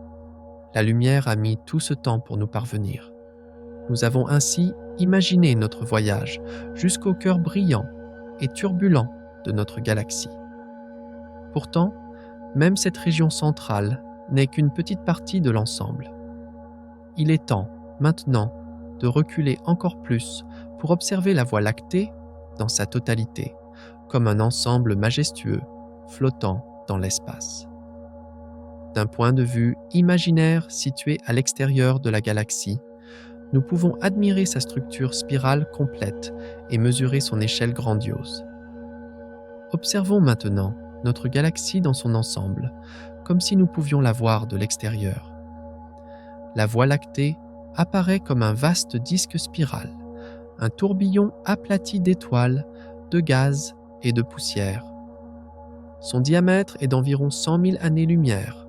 La lumière a mis tout ce temps pour nous parvenir. Nous avons ainsi imaginé notre voyage jusqu'au cœur brillant et turbulent de notre galaxie. Pourtant, même cette région centrale n'est qu'une petite partie de l'ensemble. Il est temps, maintenant, de reculer encore plus pour observer la Voie lactée dans sa totalité, comme un ensemble majestueux flottant dans l'espace. D'un point de vue imaginaire situé à l'extérieur de la galaxie, nous pouvons admirer sa structure spirale complète et mesurer son échelle grandiose. Observons maintenant notre galaxie dans son ensemble, comme si nous pouvions la voir de l'extérieur. La Voie lactée apparaît comme un vaste disque spiral, un tourbillon aplati d'étoiles, de gaz et de poussière. Son diamètre est d'environ 100 000 années-lumière.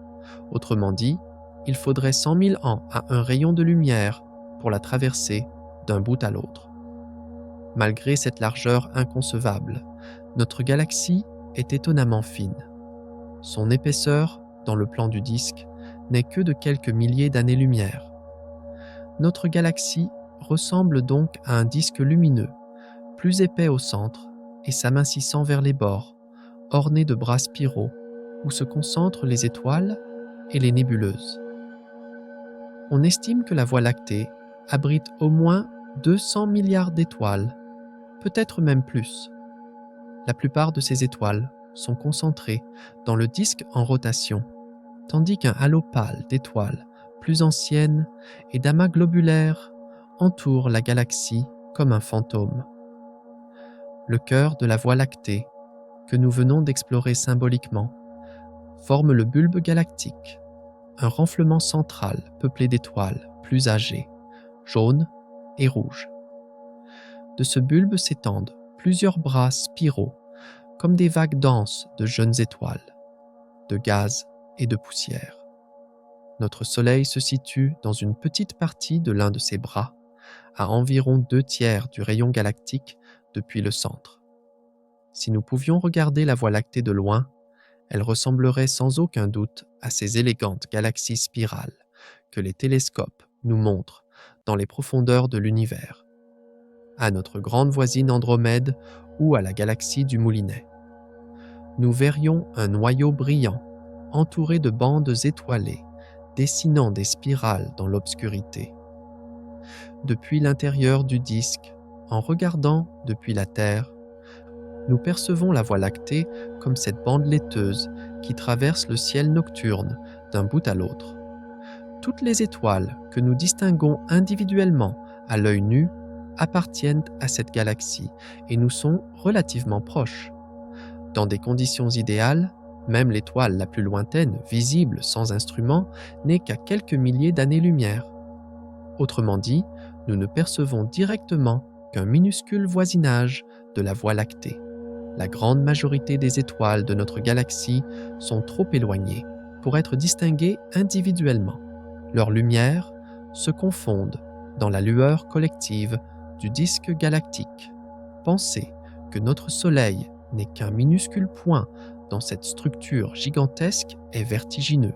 Autrement dit, il faudrait 100 000 ans à un rayon de lumière pour la traverser d'un bout à l'autre. Malgré cette largeur inconcevable, notre galaxie est étonnamment fine. Son épaisseur, dans le plan du disque, n'est que de quelques milliers d'années-lumière. Notre galaxie ressemble donc à un disque lumineux, plus épais au centre et s'amincissant vers les bords, orné de bras spiraux où se concentrent les étoiles et les nébuleuses. On estime que la Voie lactée abrite au moins 200 milliards d'étoiles, peut-être même plus. La plupart de ces étoiles sont concentrées dans le disque en rotation, tandis qu'un halo pâle d'étoiles plus anciennes et d'amas globulaires entoure la galaxie comme un fantôme. Le cœur de la Voie lactée, que nous venons d'explorer symboliquement, forme le bulbe galactique, un renflement central peuplé d'étoiles plus âgées, jaunes et rouges. De ce bulbe s'étendent plusieurs bras spiraux, comme des vagues denses de jeunes étoiles, de gaz et de poussière. Notre Soleil se situe dans une petite partie de l'un de ses bras, à environ 2/3 du rayon galactique depuis le centre. Si nous pouvions regarder la Voie lactée de loin, elle ressemblerait sans aucun doute à ces élégantes galaxies spirales que les télescopes nous montrent dans les profondeurs de l'univers, à notre grande voisine Andromède ou à la galaxie du Moulinet. Nous verrions un noyau brillant, entouré de bandes étoilées, dessinant des spirales dans l'obscurité. Depuis l'intérieur du disque, en regardant depuis la Terre, nous percevons la Voie lactée comme cette bande laiteuse qui traverse le ciel nocturne d'un bout à l'autre. Toutes les étoiles que nous distinguons individuellement à l'œil nu appartiennent à cette galaxie et nous sont relativement proches. Dans des conditions idéales, même l'étoile la plus lointaine, visible sans instrument, n'est qu'à quelques milliers d'années-lumière. Autrement dit, nous ne percevons directement qu'un minuscule voisinage de la Voie lactée. La grande majorité des étoiles de notre galaxie sont trop éloignées pour être distinguées individuellement. Leurs lumières se confondent dans la lueur collective du disque galactique. Penser que notre Soleil n'est qu'un minuscule point dans cette structure gigantesque est vertigineux.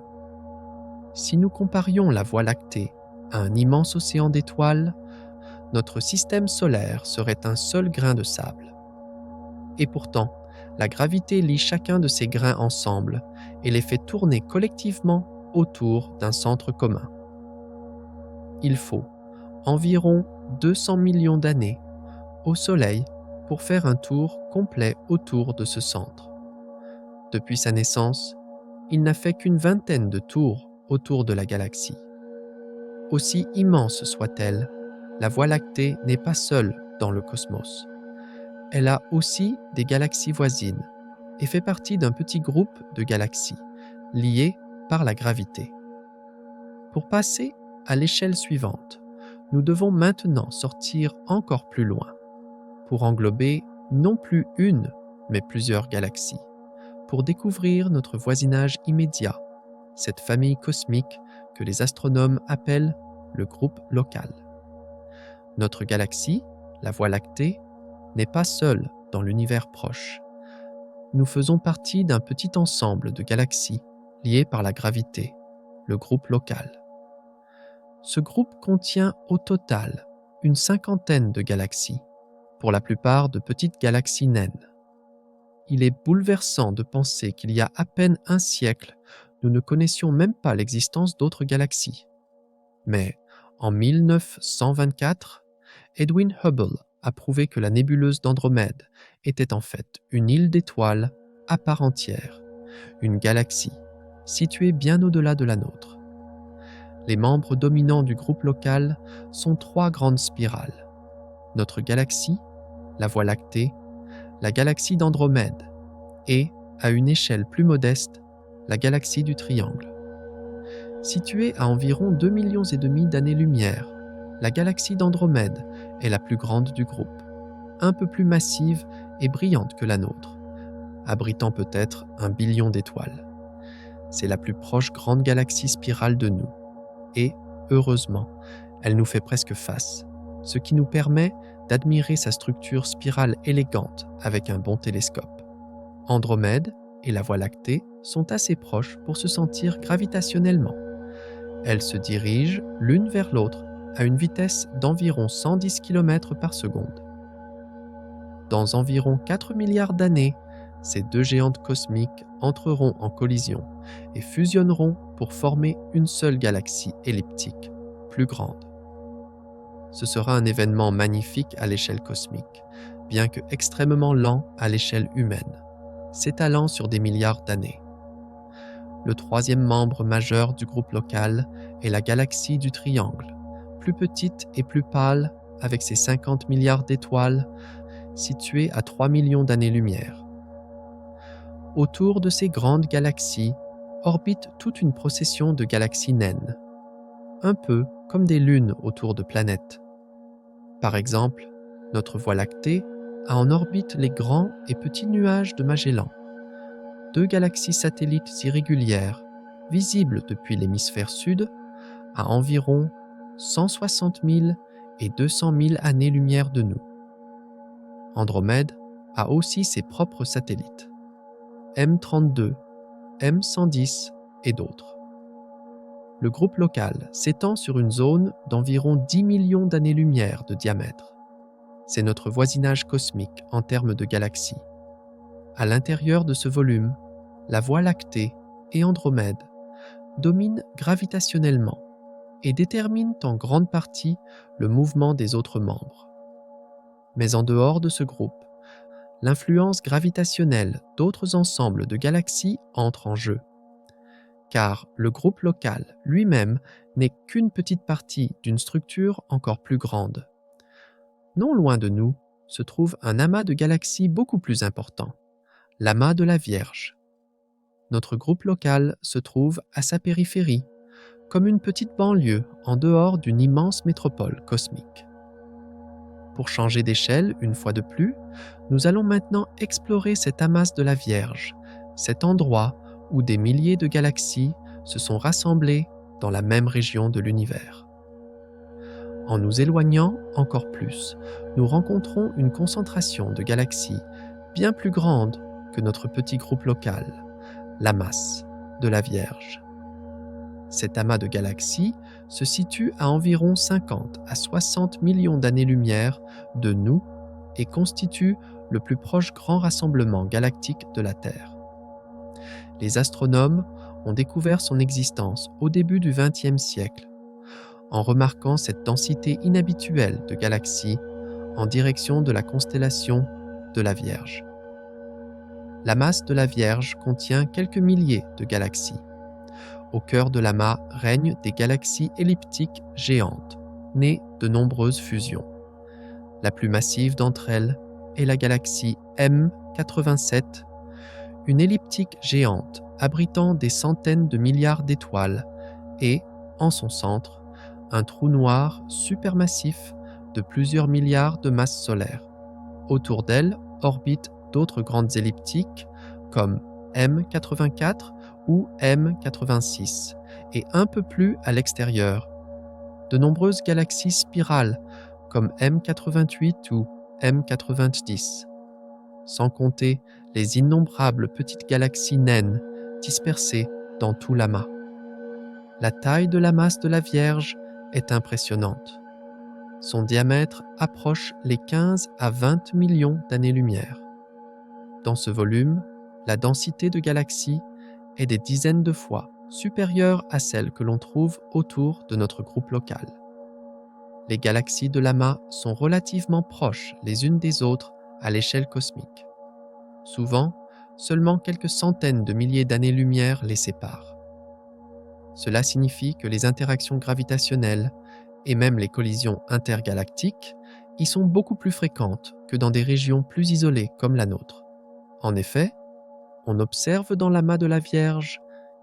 Si nous comparions la Voie lactée à un immense océan d'étoiles, notre système solaire serait un seul grain de sable. Et pourtant, la gravité lie chacun de ces grains ensemble et les fait tourner collectivement autour d'un centre commun. Il faut environ 200 millions d'années au Soleil pour faire un tour complet autour de ce centre. Depuis sa naissance, il n'a fait qu'une vingtaine de tours autour de la galaxie. Aussi immense soit-elle, la Voie lactée n'est pas seule dans le cosmos. Elle a aussi des galaxies voisines et fait partie d'un petit groupe de galaxies liées par la gravité. Pour passer à l'échelle suivante, nous devons maintenant sortir encore plus loin pour englober non plus une, mais plusieurs galaxies, pour découvrir notre voisinage immédiat, cette famille cosmique que les astronomes appellent le groupe local. Notre galaxie, la Voie lactée, n'est pas seule dans l'univers proche. Nous faisons partie d'un petit ensemble de galaxies liées par la gravité, le groupe local. Ce groupe contient au total une cinquantaine de galaxies, pour la plupart de petites galaxies naines. Il est bouleversant de penser qu'il y a à peine un siècle, nous ne connaissions même pas l'existence d'autres galaxies. Mais en 1924, Edwin Hubble a prouvé que la nébuleuse d'Andromède était en fait une île d'étoiles à part entière, une galaxie située bien au-delà de la nôtre. Les membres dominants du groupe local sont trois grandes spirales. Notre galaxie, la Voie lactée, la galaxie d'Andromède et, à une échelle plus modeste, la galaxie du Triangle. Située à environ 2,5 millions d'années-lumière, la galaxie d'Andromède est la plus grande du groupe, un peu plus massive et brillante que la nôtre, abritant peut-être 1 billion d'étoiles. C'est la plus proche grande galaxie spirale de nous, et, heureusement, elle nous fait presque face, ce qui nous permet d'admirer sa structure spirale élégante avec un bon télescope. Andromède et la Voie lactée sont assez proches pour se sentir gravitationnellement. Elles se dirigent l'une vers l'autre à une vitesse d'environ 110 km par seconde. Dans environ 4 milliards d'années, ces deux géantes cosmiques entreront en collision et fusionneront pour former une seule galaxie elliptique, plus grande. Ce sera un événement magnifique à l'échelle cosmique, bien que extrêmement lent à l'échelle humaine, s'étalant sur des milliards d'années. Le troisième membre majeur du groupe local est la galaxie du Triangle, plus petite et plus pâle avec ses 50 milliards d'étoiles, située à 3 millions d'années-lumière. Autour de ces grandes galaxies orbite toute une procession de galaxies naines, un peu comme des lunes autour de planètes. Par exemple, notre Voie lactée a en orbite les grands et petits nuages de Magellan, deux galaxies satellites irrégulières visible depuis l'hémisphère sud, à environ 160 000 et 200 000 années-lumière de nous. Andromède a aussi ses propres satellites, M32, M110 et d'autres. Le groupe local s'étend sur une zone d'environ 10 millions d'années-lumière de diamètre. C'est notre voisinage cosmique en termes de galaxies. À l'intérieur de ce volume, la Voie lactée et Andromède dominent gravitationnellement et déterminent en grande partie le mouvement des autres membres. Mais en dehors de ce groupe, l'influence gravitationnelle d'autres ensembles de galaxies entre en jeu, car le groupe local lui-même n'est qu'une petite partie d'une structure encore plus grande. Non loin de nous se trouve un amas de galaxies beaucoup plus important, l'amas de la Vierge. Notre groupe local se trouve à sa périphérie, comme une petite banlieue en dehors d'une immense métropole cosmique. Pour changer d'échelle, une fois de plus, nous allons maintenant explorer cet amas de la Vierge, cet endroit où des milliers de galaxies se sont rassemblées dans la même région de l'univers. En nous éloignant encore plus, nous rencontrons une concentration de galaxies bien plus grande que notre petit groupe local, l'amas de la Vierge. Cet amas de galaxies se situe à environ 50 à 60 millions d'années-lumière de nous et constitue le plus proche grand rassemblement galactique de la Terre. Les astronomes ont découvert son existence au début du XXe siècle, en remarquant cette densité inhabituelle de galaxies en direction de la constellation de la Vierge. L'amas de la Vierge contient quelques milliers de galaxies. Au cœur de l'amas règnent des galaxies elliptiques géantes, nées de nombreuses fusions. La plus massive d'entre elles est la galaxie M87, une elliptique géante abritant des centaines de milliards d'étoiles et, en son centre, un trou noir supermassif de plusieurs milliards de masses solaires. Autour d'elle orbitent d'autres grandes elliptiques comme M84 ou M86 et un peu plus à l'extérieur, de nombreuses galaxies spirales comme M88 ou M90, sans compter les innombrables petites galaxies naines dispersées dans tout l'amas. La taille de l'amas de la Vierge est impressionnante. Son diamètre approche les 15 à 20 millions d'années-lumière. Dans ce volume, la densité de galaxies est des dizaines de fois supérieure à celle que l'on trouve autour de notre groupe local. Les galaxies de l'amas sont relativement proches les unes des autres à l'échelle cosmique. Souvent, seulement quelques centaines de milliers d'années-lumière les séparent. Cela signifie que les interactions gravitationnelles et même les collisions intergalactiques y sont beaucoup plus fréquentes que dans des régions plus isolées comme la nôtre. En effet, on observe dans l'amas de la Vierge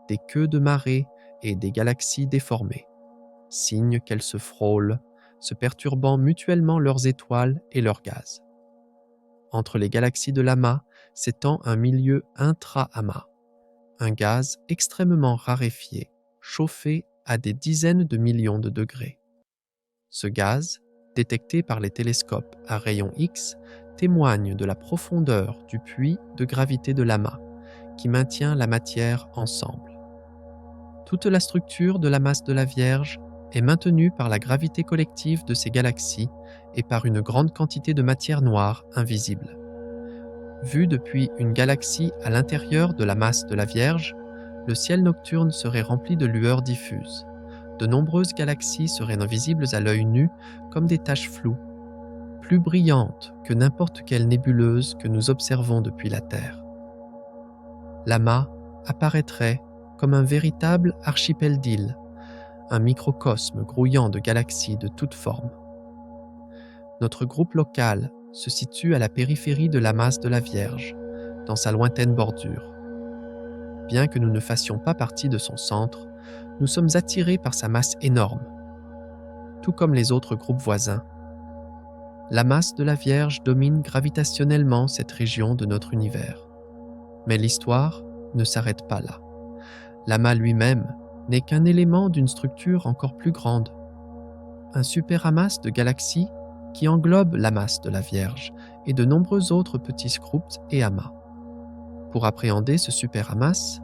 des queues de marée et des galaxies déformées, signe qu'elles se frôlent, se perturbant mutuellement leurs étoiles et leurs gaz. Entre les galaxies de l'amas s'étend un milieu intra-amas, un gaz extrêmement raréfié, chauffé à des dizaines de millions de degrés. Ce gaz, détecté par les télescopes à rayons X, témoigne de la profondeur du puits de gravité de l'amas, qui maintient la matière ensemble. Toute la structure de l'amas de la Vierge est maintenue par la gravité collective de ces galaxies et par une grande quantité de matière noire invisible. Vu depuis une galaxie à l'intérieur de l'amas de la Vierge, le ciel nocturne serait rempli de lueurs diffuses. De nombreuses galaxies seraient invisibles à l'œil nu comme des taches floues, plus brillantes que n'importe quelle nébuleuse que nous observons depuis la Terre. L'amas apparaîtrait comme un véritable archipel d'îles, un microcosme grouillant de galaxies de toutes formes. Notre groupe local se situe à la périphérie de l'amas de la Vierge, dans sa lointaine bordure. Bien que nous ne fassions pas partie de son centre, nous sommes attirés par sa masse énorme. Tout comme les autres groupes voisins, l'amas de la Vierge domine gravitationnellement cette région de notre univers. Mais l'histoire ne s'arrête pas là. L'amas lui-même n'est qu'un élément d'une structure encore plus grande. Un superamas de galaxies qui englobe l'amas de la Vierge et de nombreux autres petits scrouts et amas. Pour appréhender ce superamas,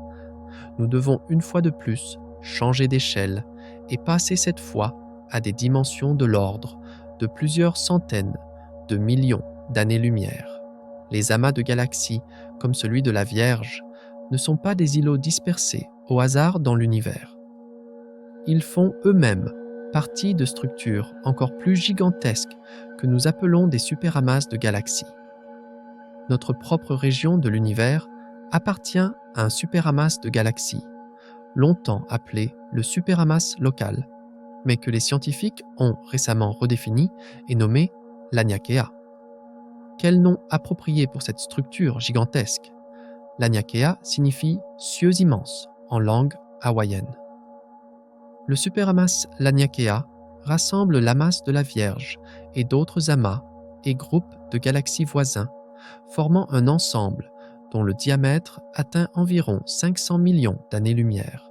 nous devons une fois de plus changer d'échelle et passer cette fois à des dimensions de l'ordre de plusieurs centaines de millions d'années-lumière. Les amas de galaxies, comme celui de la Vierge, ne sont pas des îlots dispersés au hasard dans l'univers. Ils font eux-mêmes partie de structures encore plus gigantesques que nous appelons des superamas de galaxies. Notre propre région de l'univers appartient à un superamas de galaxies, longtemps appelé le superamas local, mais que les scientifiques ont récemment redéfini et nommé l'Aniakea. Quel nom approprié pour cette structure gigantesque? L'Aniakea signifie « cieux immenses » en langue hawaïenne. Le superamas Laniakea rassemble l'amas de la Vierge et d'autres amas et groupes de galaxies voisins, formant un ensemble dont le diamètre atteint environ 500 millions d'années-lumière.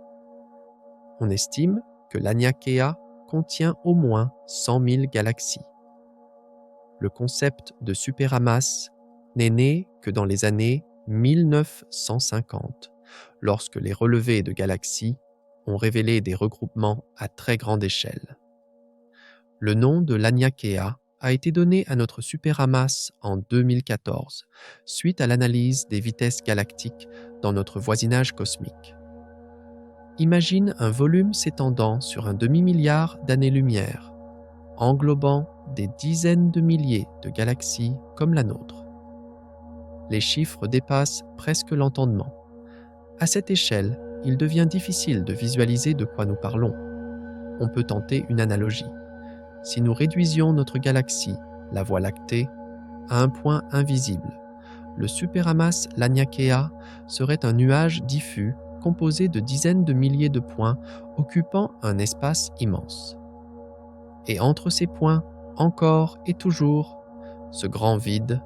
On estime que l'Aniakea contient au moins 100 000 galaxies. Le concept de superamas n'est né que dans les années 1950, lorsque les relevés de galaxies ont révélé des regroupements à très grande échelle. Le nom de l'Aniakea a été donné à notre superamas en 2014, suite à l'analyse des vitesses galactiques dans notre voisinage cosmique. Imagine un volume s'étendant sur un demi-milliard d'années-lumière, englobant des dizaines de milliers de galaxies comme la nôtre. Les chiffres dépassent presque l'entendement. À cette échelle, il devient difficile de visualiser de quoi nous parlons. On peut tenter une analogie. Si nous réduisions notre galaxie, la Voie lactée, à un point invisible, le superamas Laniakea serait un nuage diffus composé de dizaines de milliers de points occupant un espace immense. Et entre ces points, encore et toujours, ce grand vide,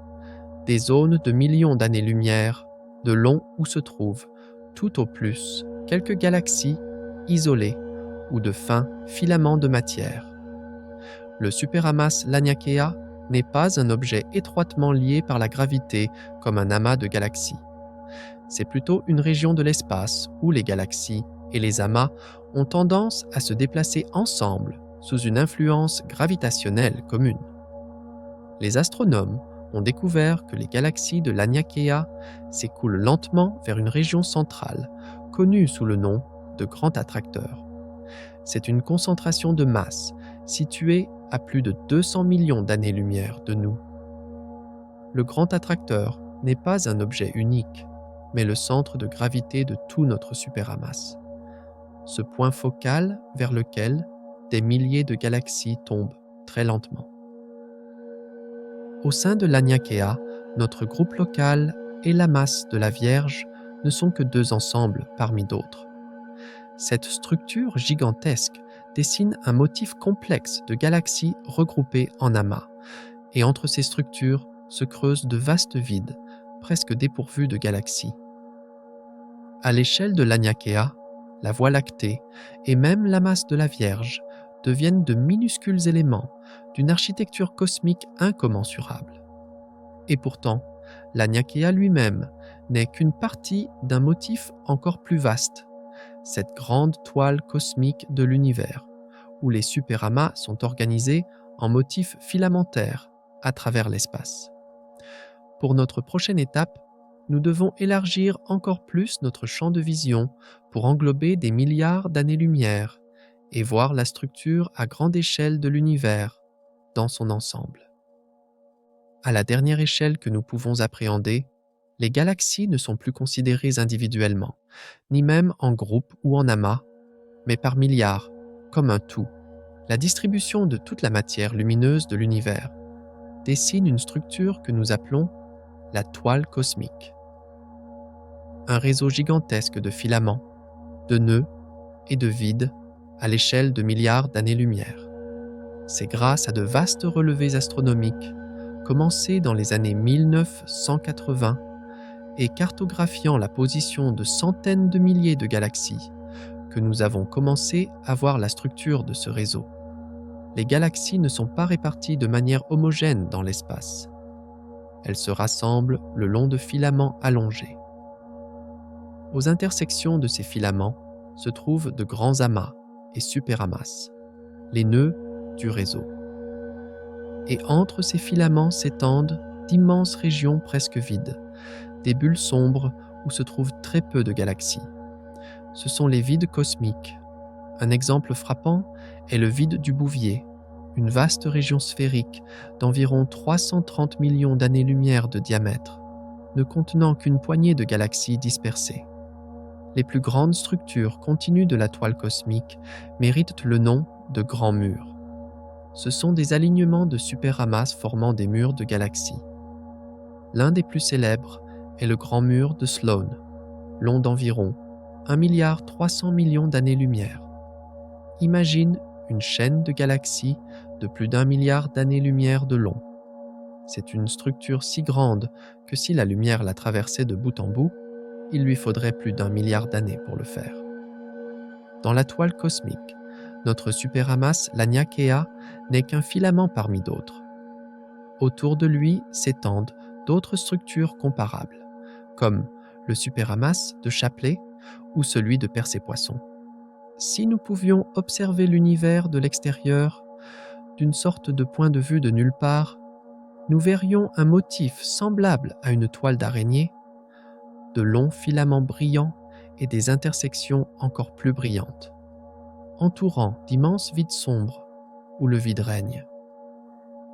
des zones de millions d'années-lumière, de long où se trouvent, tout au plus, quelques galaxies isolées ou de fins filaments de matière. Le superamas Laniakea n'est pas un objet étroitement lié par la gravité comme un amas de galaxies. C'est plutôt une région de l'espace où les galaxies et les amas ont tendance à se déplacer ensemble sous une influence gravitationnelle commune. Les astronomes ont découvert que les galaxies de l'Aniakea s'écoulent lentement vers une région centrale, connue sous le nom de Grand Attracteur. C'est une concentration de masse située à plus de 200 millions d'années-lumière de nous. Le Grand Attracteur n'est pas un objet unique, mais le centre de gravité de tout notre superamas. Ce point focal vers lequel des milliers de galaxies tombent très lentement. Au sein de l'Aniakea, notre groupe local et l'amas de la Vierge ne sont que deux ensembles parmi d'autres. Cette structure gigantesque dessine un motif complexe de galaxies regroupées en amas, et entre ces structures se creusent de vastes vides, presque dépourvus de galaxies. À l'échelle de l'Aniakea, la Voie lactée et même l'amas de la Vierge deviennent de minuscules éléments d'une architecture cosmique incommensurable. Et pourtant, l'Aniakea lui-même n'est qu'une partie d'un motif encore plus vaste, cette grande toile cosmique de l'univers, où les superamas sont organisés en motifs filamentaires à travers l'espace. Pour notre prochaine étape, nous devons élargir encore plus notre champ de vision pour englober des milliards d'années-lumière et voir la structure à grande échelle de l'univers dans son ensemble. À la dernière échelle que nous pouvons appréhender, les galaxies ne sont plus considérées individuellement, ni même en groupe ou en amas, mais par milliards, comme un tout. La distribution de toute la matière lumineuse de l'univers dessine une structure que nous appelons la toile cosmique. Un réseau gigantesque de filaments, de nœuds et de vides à l'échelle de milliards d'années-lumière. C'est grâce à de vastes relevés astronomiques, commencés dans les années 1980, et cartographiant la position de centaines de milliers de galaxies que nous avons commencé à voir la structure de ce réseau. Les galaxies ne sont pas réparties de manière homogène dans l'espace. Elles se rassemblent le long de filaments allongés. Aux intersections de ces filaments se trouvent de grands amas et superamas, les nœuds du réseau. Et entre ces filaments s'étendent d'immenses régions presque vides, des bulles sombres où se trouvent très peu de galaxies. Ce sont les vides cosmiques. Un exemple frappant est le vide du Bouvier, une vaste région sphérique d'environ 330 millions d'années-lumière de diamètre, ne contenant qu'une poignée de galaxies dispersées. Les plus grandes structures continues de la toile cosmique méritent le nom de grands murs. Ce sont des alignements de superamas formant des murs de galaxies. L'un des plus célèbres est le grand mur de Sloan, long d'environ 1,3 milliard d'années-lumière. Imagine une chaîne de galaxies de plus d'1 milliard d'années-lumière de long. C'est une structure si grande que si la lumière la traversait de bout en bout, il lui faudrait plus d'1 milliard d'années pour le faire. Dans la toile cosmique, notre superamas Laniakea n'est qu'un filament parmi d'autres. Autour de lui s'étendent d'autres structures comparables, comme le superamas de Shapley ou celui de Persée-Poisson. Si nous pouvions observer l'univers de l'extérieur, d'une sorte de point de vue de nulle part, nous verrions un motif semblable à une toile d'araignée, de longs filaments brillants et des intersections encore plus brillantes, entourant d'immenses vides sombres où le vide règne.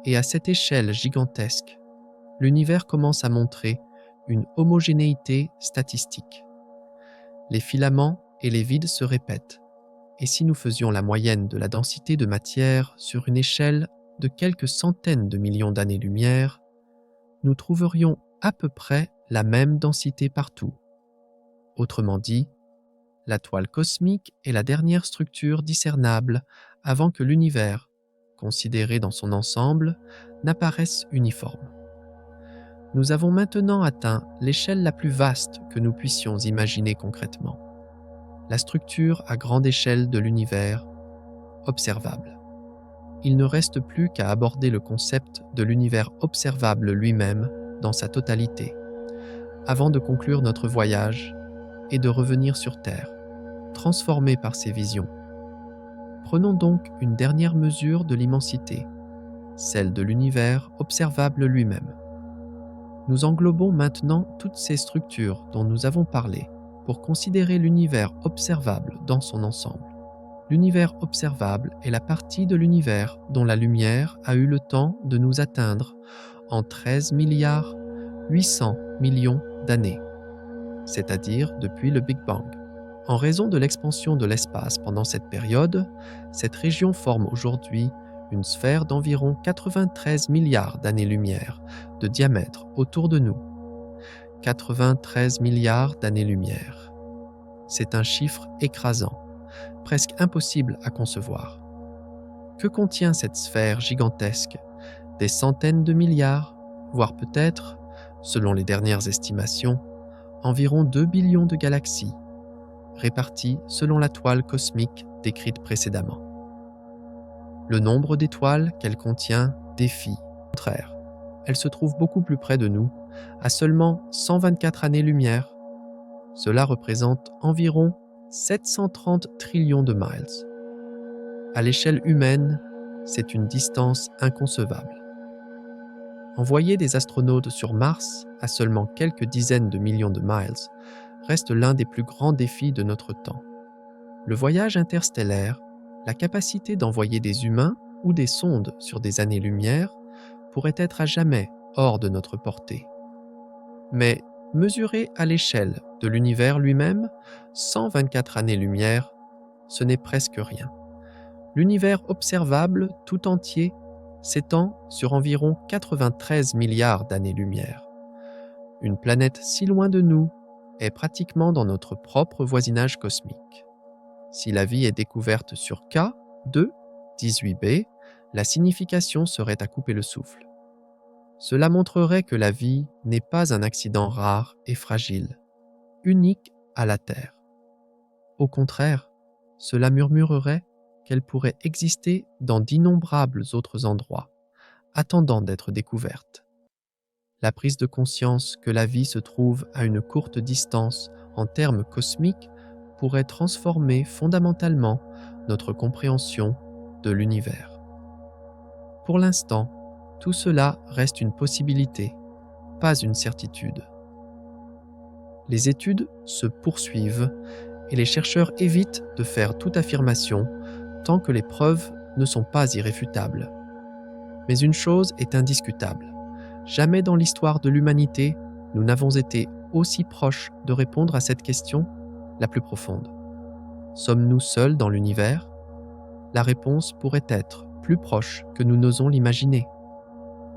Et à cette échelle gigantesque, l'univers commence à montrer une homogénéité statistique. Les filaments et les vides se répètent, et si nous faisions la moyenne de la densité de matière sur une échelle de quelques centaines de millions d'années-lumière, nous trouverions à peu près la même densité partout. Autrement dit, la toile cosmique est la dernière structure discernable avant que l'univers, considéré dans son ensemble, n'apparaisse uniforme. Nous avons maintenant atteint l'échelle la plus vaste que nous puissions imaginer concrètement, la structure à grande échelle de l'univers, observable. Il ne reste plus qu'à aborder le concept de l'univers observable lui-même dans sa totalité, avant de conclure notre voyage et de revenir sur Terre, transformés par ces visions. Prenons donc une dernière mesure de l'immensité, celle de l'univers observable lui-même. Nous englobons maintenant toutes ces structures dont nous avons parlé pour considérer l'univers observable dans son ensemble. L'univers observable est la partie de l'univers dont la lumière a eu le temps de nous atteindre en 13 milliards 800 millions d'années, c'est-à-dire depuis le Big Bang. En raison de l'expansion de l'espace pendant cette période, cette région forme aujourd'hui une sphère d'environ 93 milliards d'années-lumière de diamètre autour de nous. 93 milliards d'années-lumière. C'est un chiffre écrasant, presque impossible à concevoir. Que contient cette sphère gigantesque? Des centaines de milliards, voire peut-être, selon les dernières estimations, environ 2 billions de galaxies, réparties selon la toile cosmique décrite précédemment. Le nombre d'étoiles qu'elle contient défie. Au contraire, elle se trouve beaucoup plus près de nous, à seulement 124 années-lumière. Cela représente environ 730 trillions de miles. À l'échelle humaine, c'est une distance inconcevable. Envoyer des astronautes sur Mars, à seulement quelques dizaines de millions de miles, reste l'un des plus grands défis de notre temps. Le voyage interstellaire, la capacité d'envoyer des humains ou des sondes sur des années-lumière, pourrait être à jamais hors de notre portée. Mais mesuré à l'échelle de l'univers lui-même, 124 années-lumière, ce n'est presque rien. L'univers observable tout entier s'étend sur environ 93 milliards d'années-lumière. Une planète si loin de nous est pratiquement dans notre propre voisinage cosmique. Si la vie est découverte sur K2, 18b, la signification serait à couper le souffle. Cela montrerait que la vie n'est pas un accident rare et fragile, unique à la Terre. Au contraire, cela murmurerait qu'elle pourrait exister dans d'innombrables autres endroits, attendant d'être découverte. La prise de conscience que la vie se trouve à une courte distance en termes cosmiques pourrait transformer fondamentalement notre compréhension de l'univers. Pour l'instant, tout cela reste une possibilité, pas une certitude. Les études se poursuivent et les chercheurs évitent de faire toute affirmation tant que les preuves ne sont pas irréfutables. Mais une chose est indiscutable. Jamais dans l'histoire de l'humanité, nous n'avons été aussi proches de répondre à cette question la plus profonde. Sommes-nous seuls dans l'univers ? La réponse pourrait être plus proche que nous n'osons l'imaginer.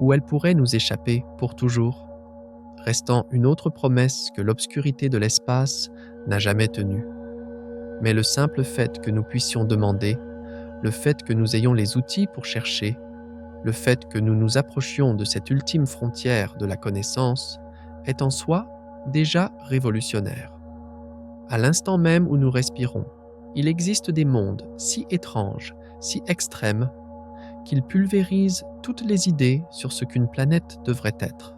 Ou elle pourrait nous échapper pour toujours, restant une autre promesse que l'obscurité de l'espace n'a jamais tenue. Mais le simple fait que nous puissions demander, le fait que nous ayons les outils pour chercher, le fait que nous nous approchions de cette ultime frontière de la connaissance est en soi déjà révolutionnaire. À l'instant même où nous respirons, il existe des mondes si étranges, si extrêmes, qu'ils pulvérisent toutes les idées sur ce qu'une planète devrait être.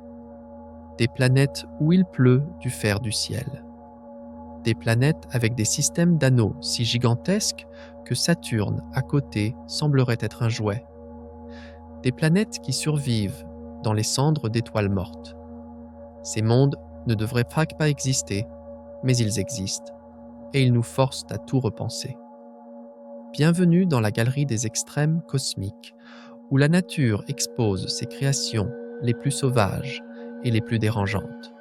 Des planètes où il pleut du fer du ciel. Des planètes avec des systèmes d'anneaux si gigantesques que Saturne, à côté, semblerait être un jouet. Des planètes qui survivent dans les cendres d'étoiles mortes. Ces mondes ne devraient pas exister, mais ils existent, et ils nous forcent à tout repenser. Bienvenue dans la galerie des extrêmes cosmiques, où la nature expose ses créations les plus sauvages et les plus dérangeantes.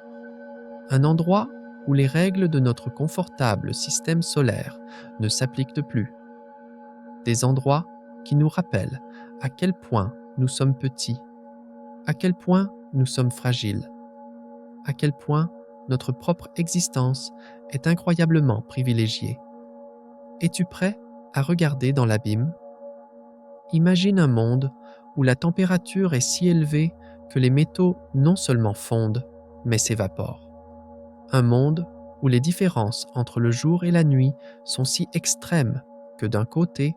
Un endroit où les règles de notre confortable système solaire ne s'appliquent plus. Des endroits qui nous rappellent à quel point nous sommes petits, à quel point nous sommes fragiles, à quel point notre propre existence est incroyablement privilégiée. Es-tu prêt à regarder dans l'abîme? Imagine un monde où la température est si élevée que les métaux non seulement fondent, mais s'évaporent. Un monde où les différences entre le jour et la nuit sont si extrêmes que d'un côté,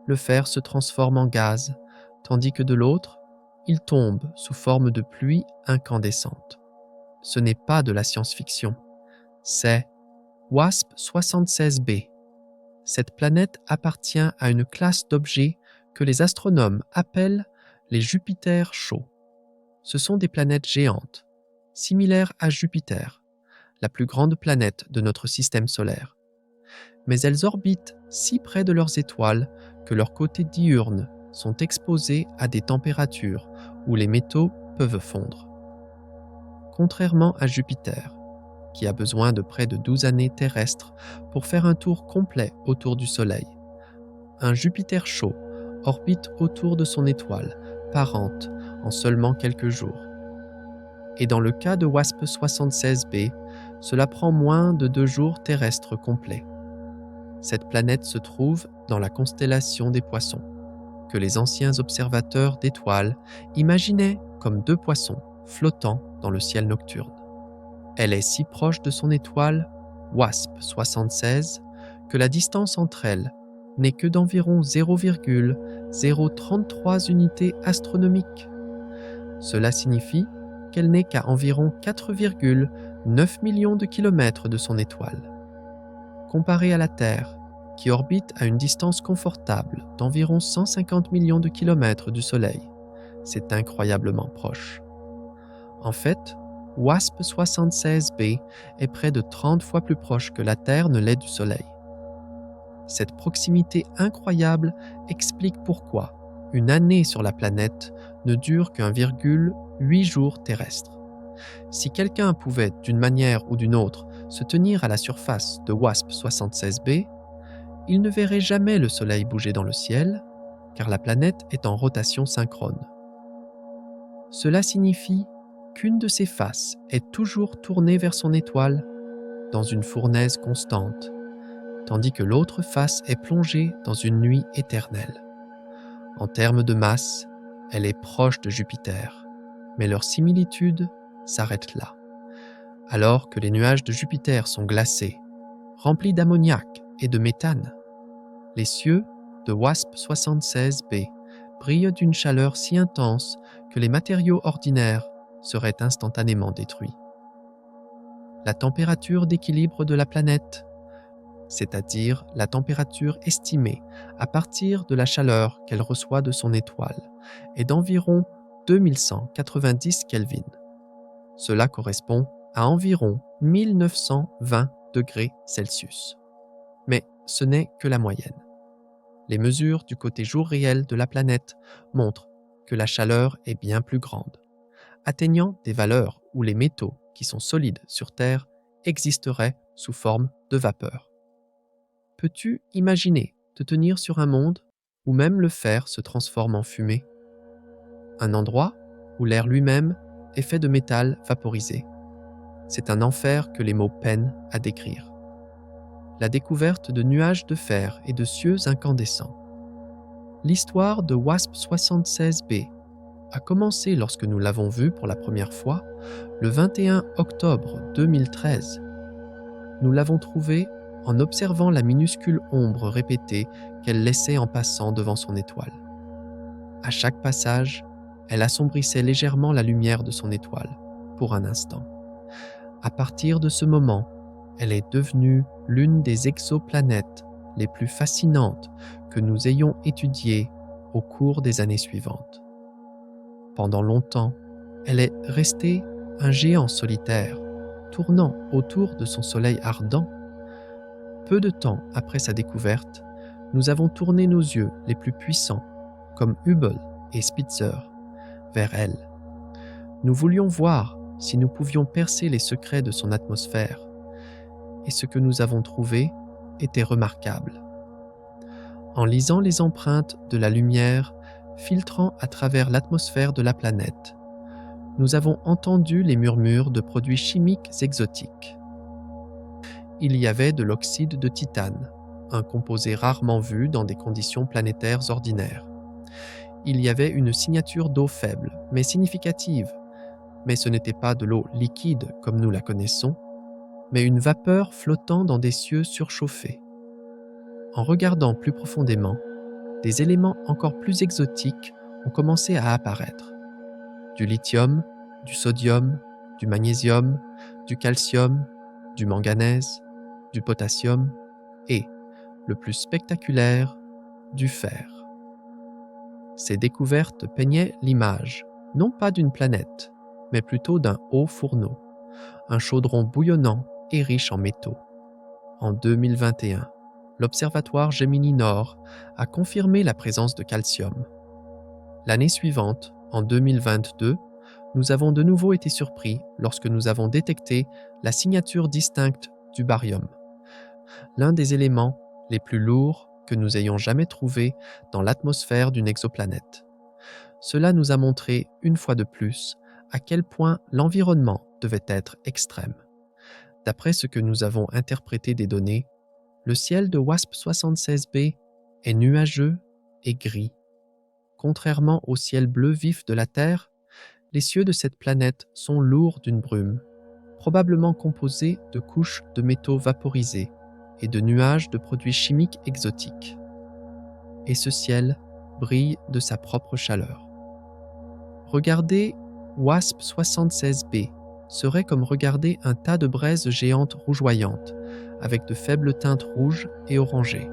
le fer se transforme en gaz, tandis que de l'autre, il tombe sous forme de pluie incandescente. Ce n'est pas de la science-fiction, c'est WASP-76b. Cette planète appartient à une classe d'objets que les astronomes appellent les Jupiters chauds. Ce sont des planètes géantes, similaires à Jupiter, la plus grande planète de notre système solaire. Mais elles orbitent si près de leurs étoiles que leurs côtés diurnes sont exposés à des températures où les métaux peuvent fondre. Contrairement à Jupiter, qui a besoin de près de 12 années terrestres pour faire un tour complet autour du Soleil, un Jupiter chaud orbite autour de son étoile parente en seulement quelques jours. Et dans le cas de WASP-76b, cela prend moins de 2 jours terrestres complets. Cette planète se trouve dans la constellation des Poissons, que les anciens observateurs d'étoiles imaginaient comme 2 poissons flottant dans le ciel nocturne. Elle est si proche de son étoile, WASP-76, que la distance entre elles n'est que d'environ 0,033 unités astronomiques. Cela signifie qu'elle n'est qu'à environ 4,9 millions de kilomètres de son étoile. Comparée à la Terre, qui orbite à une distance confortable d'environ 150 millions de kilomètres du Soleil, c'est incroyablement proche. En fait, WASP-76b est près de 30 fois plus proche que la Terre ne l'est du Soleil. Cette proximité incroyable explique pourquoi une année sur la planète ne dure qu'1,8 jours terrestres. Si quelqu'un pouvait, d'une manière ou d'une autre, se tenir à la surface de WASP-76b, il ne verrait jamais le Soleil bouger dans le ciel, car la planète est en rotation synchrone. Cela signifie qu'une de ses faces est toujours tournée vers son étoile, dans une fournaise constante, tandis que l'autre face est plongée dans une nuit éternelle. En termes de masse, elle est proche de Jupiter, mais leur similitude s'arrête là. Alors que les nuages de Jupiter sont glacés, remplis d'ammoniac et de méthane, les cieux de WASP-76b brillent d'une chaleur si intense que les matériaux ordinaires seraient instantanément détruits. La température d'équilibre de la planète, c'est-à-dire la température estimée à partir de la chaleur qu'elle reçoit de son étoile, est d'environ 2190 Kelvin. Cela correspond à environ 1920 degrés Celsius. Mais ce n'est que la moyenne. Les mesures du côté jour réel de la planète montrent que la chaleur est bien plus grande, atteignant des valeurs où les métaux qui sont solides sur Terre existeraient sous forme de vapeur. Peux-tu imaginer te tenir sur un monde où même le fer se transforme en fumée? Un endroit où l'air lui-même est fait de métal vaporisé. C'est un enfer que les mots peinent à décrire. La découverte de nuages de fer et de cieux incandescents. L'histoire de WASP-76b a commencé lorsque nous l'avons vu pour la première fois le 21 octobre 2013. Nous l'avons trouvée en observant la minuscule ombre répétée qu'elle laissait en passant devant son étoile. À chaque passage, elle assombrissait légèrement la lumière de son étoile, pour un instant. À partir de ce moment, elle est devenue l'une des exoplanètes les plus fascinantes que nous ayons étudiées au cours des années suivantes. Pendant longtemps, elle est restée un géant solitaire, tournant autour de son soleil ardent. Peu de temps après sa découverte, nous avons tourné nos yeux les plus puissants, comme Hubble et Spitzer, vers elle. Nous voulions voir si nous pouvions percer les secrets de son atmosphère, et ce que nous avons trouvé était remarquable. En lisant les empreintes de la lumière filtrant à travers l'atmosphère de la planète, nous avons entendu les murmures de produits chimiques exotiques. Il y avait de l'oxyde de titane, un composé rarement vu dans des conditions planétaires ordinaires. Il y avait une signature d'eau faible, mais significative, mais ce n'était pas de l'eau liquide comme nous la connaissons, mais une vapeur flottant dans des cieux surchauffés. En regardant plus profondément, des éléments encore plus exotiques ont commencé à apparaître. Du lithium, du sodium, du magnésium, du calcium, du manganèse, du potassium et, le plus spectaculaire, du fer. Ces découvertes peignaient l'image, non pas d'une planète, mais plutôt d'un haut fourneau, un chaudron bouillonnant et riche en métaux. En 2021, l'Observatoire Gemini Nord a confirmé la présence de calcium. L'année suivante, en 2022, nous avons de nouveau été surpris lorsque nous avons détecté la signature distincte du barium, l'un des éléments les plus lourds que nous ayons jamais trouvés dans l'atmosphère d'une exoplanète. Cela nous a montré, une fois de plus, à quel point l'environnement devait être extrême. D'après ce que nous avons interprété des données, le ciel de WASP-76b est nuageux et gris. Contrairement au ciel bleu vif de la Terre, les cieux de cette planète sont lourds d'une brume, probablement composée de couches de métaux vaporisés et de nuages de produits chimiques exotiques. Et ce ciel brille de sa propre chaleur. Regarder WASP-76b serait comme regarder un tas de braises géantes rougeoyantes, avec de faibles teintes rouges et orangées,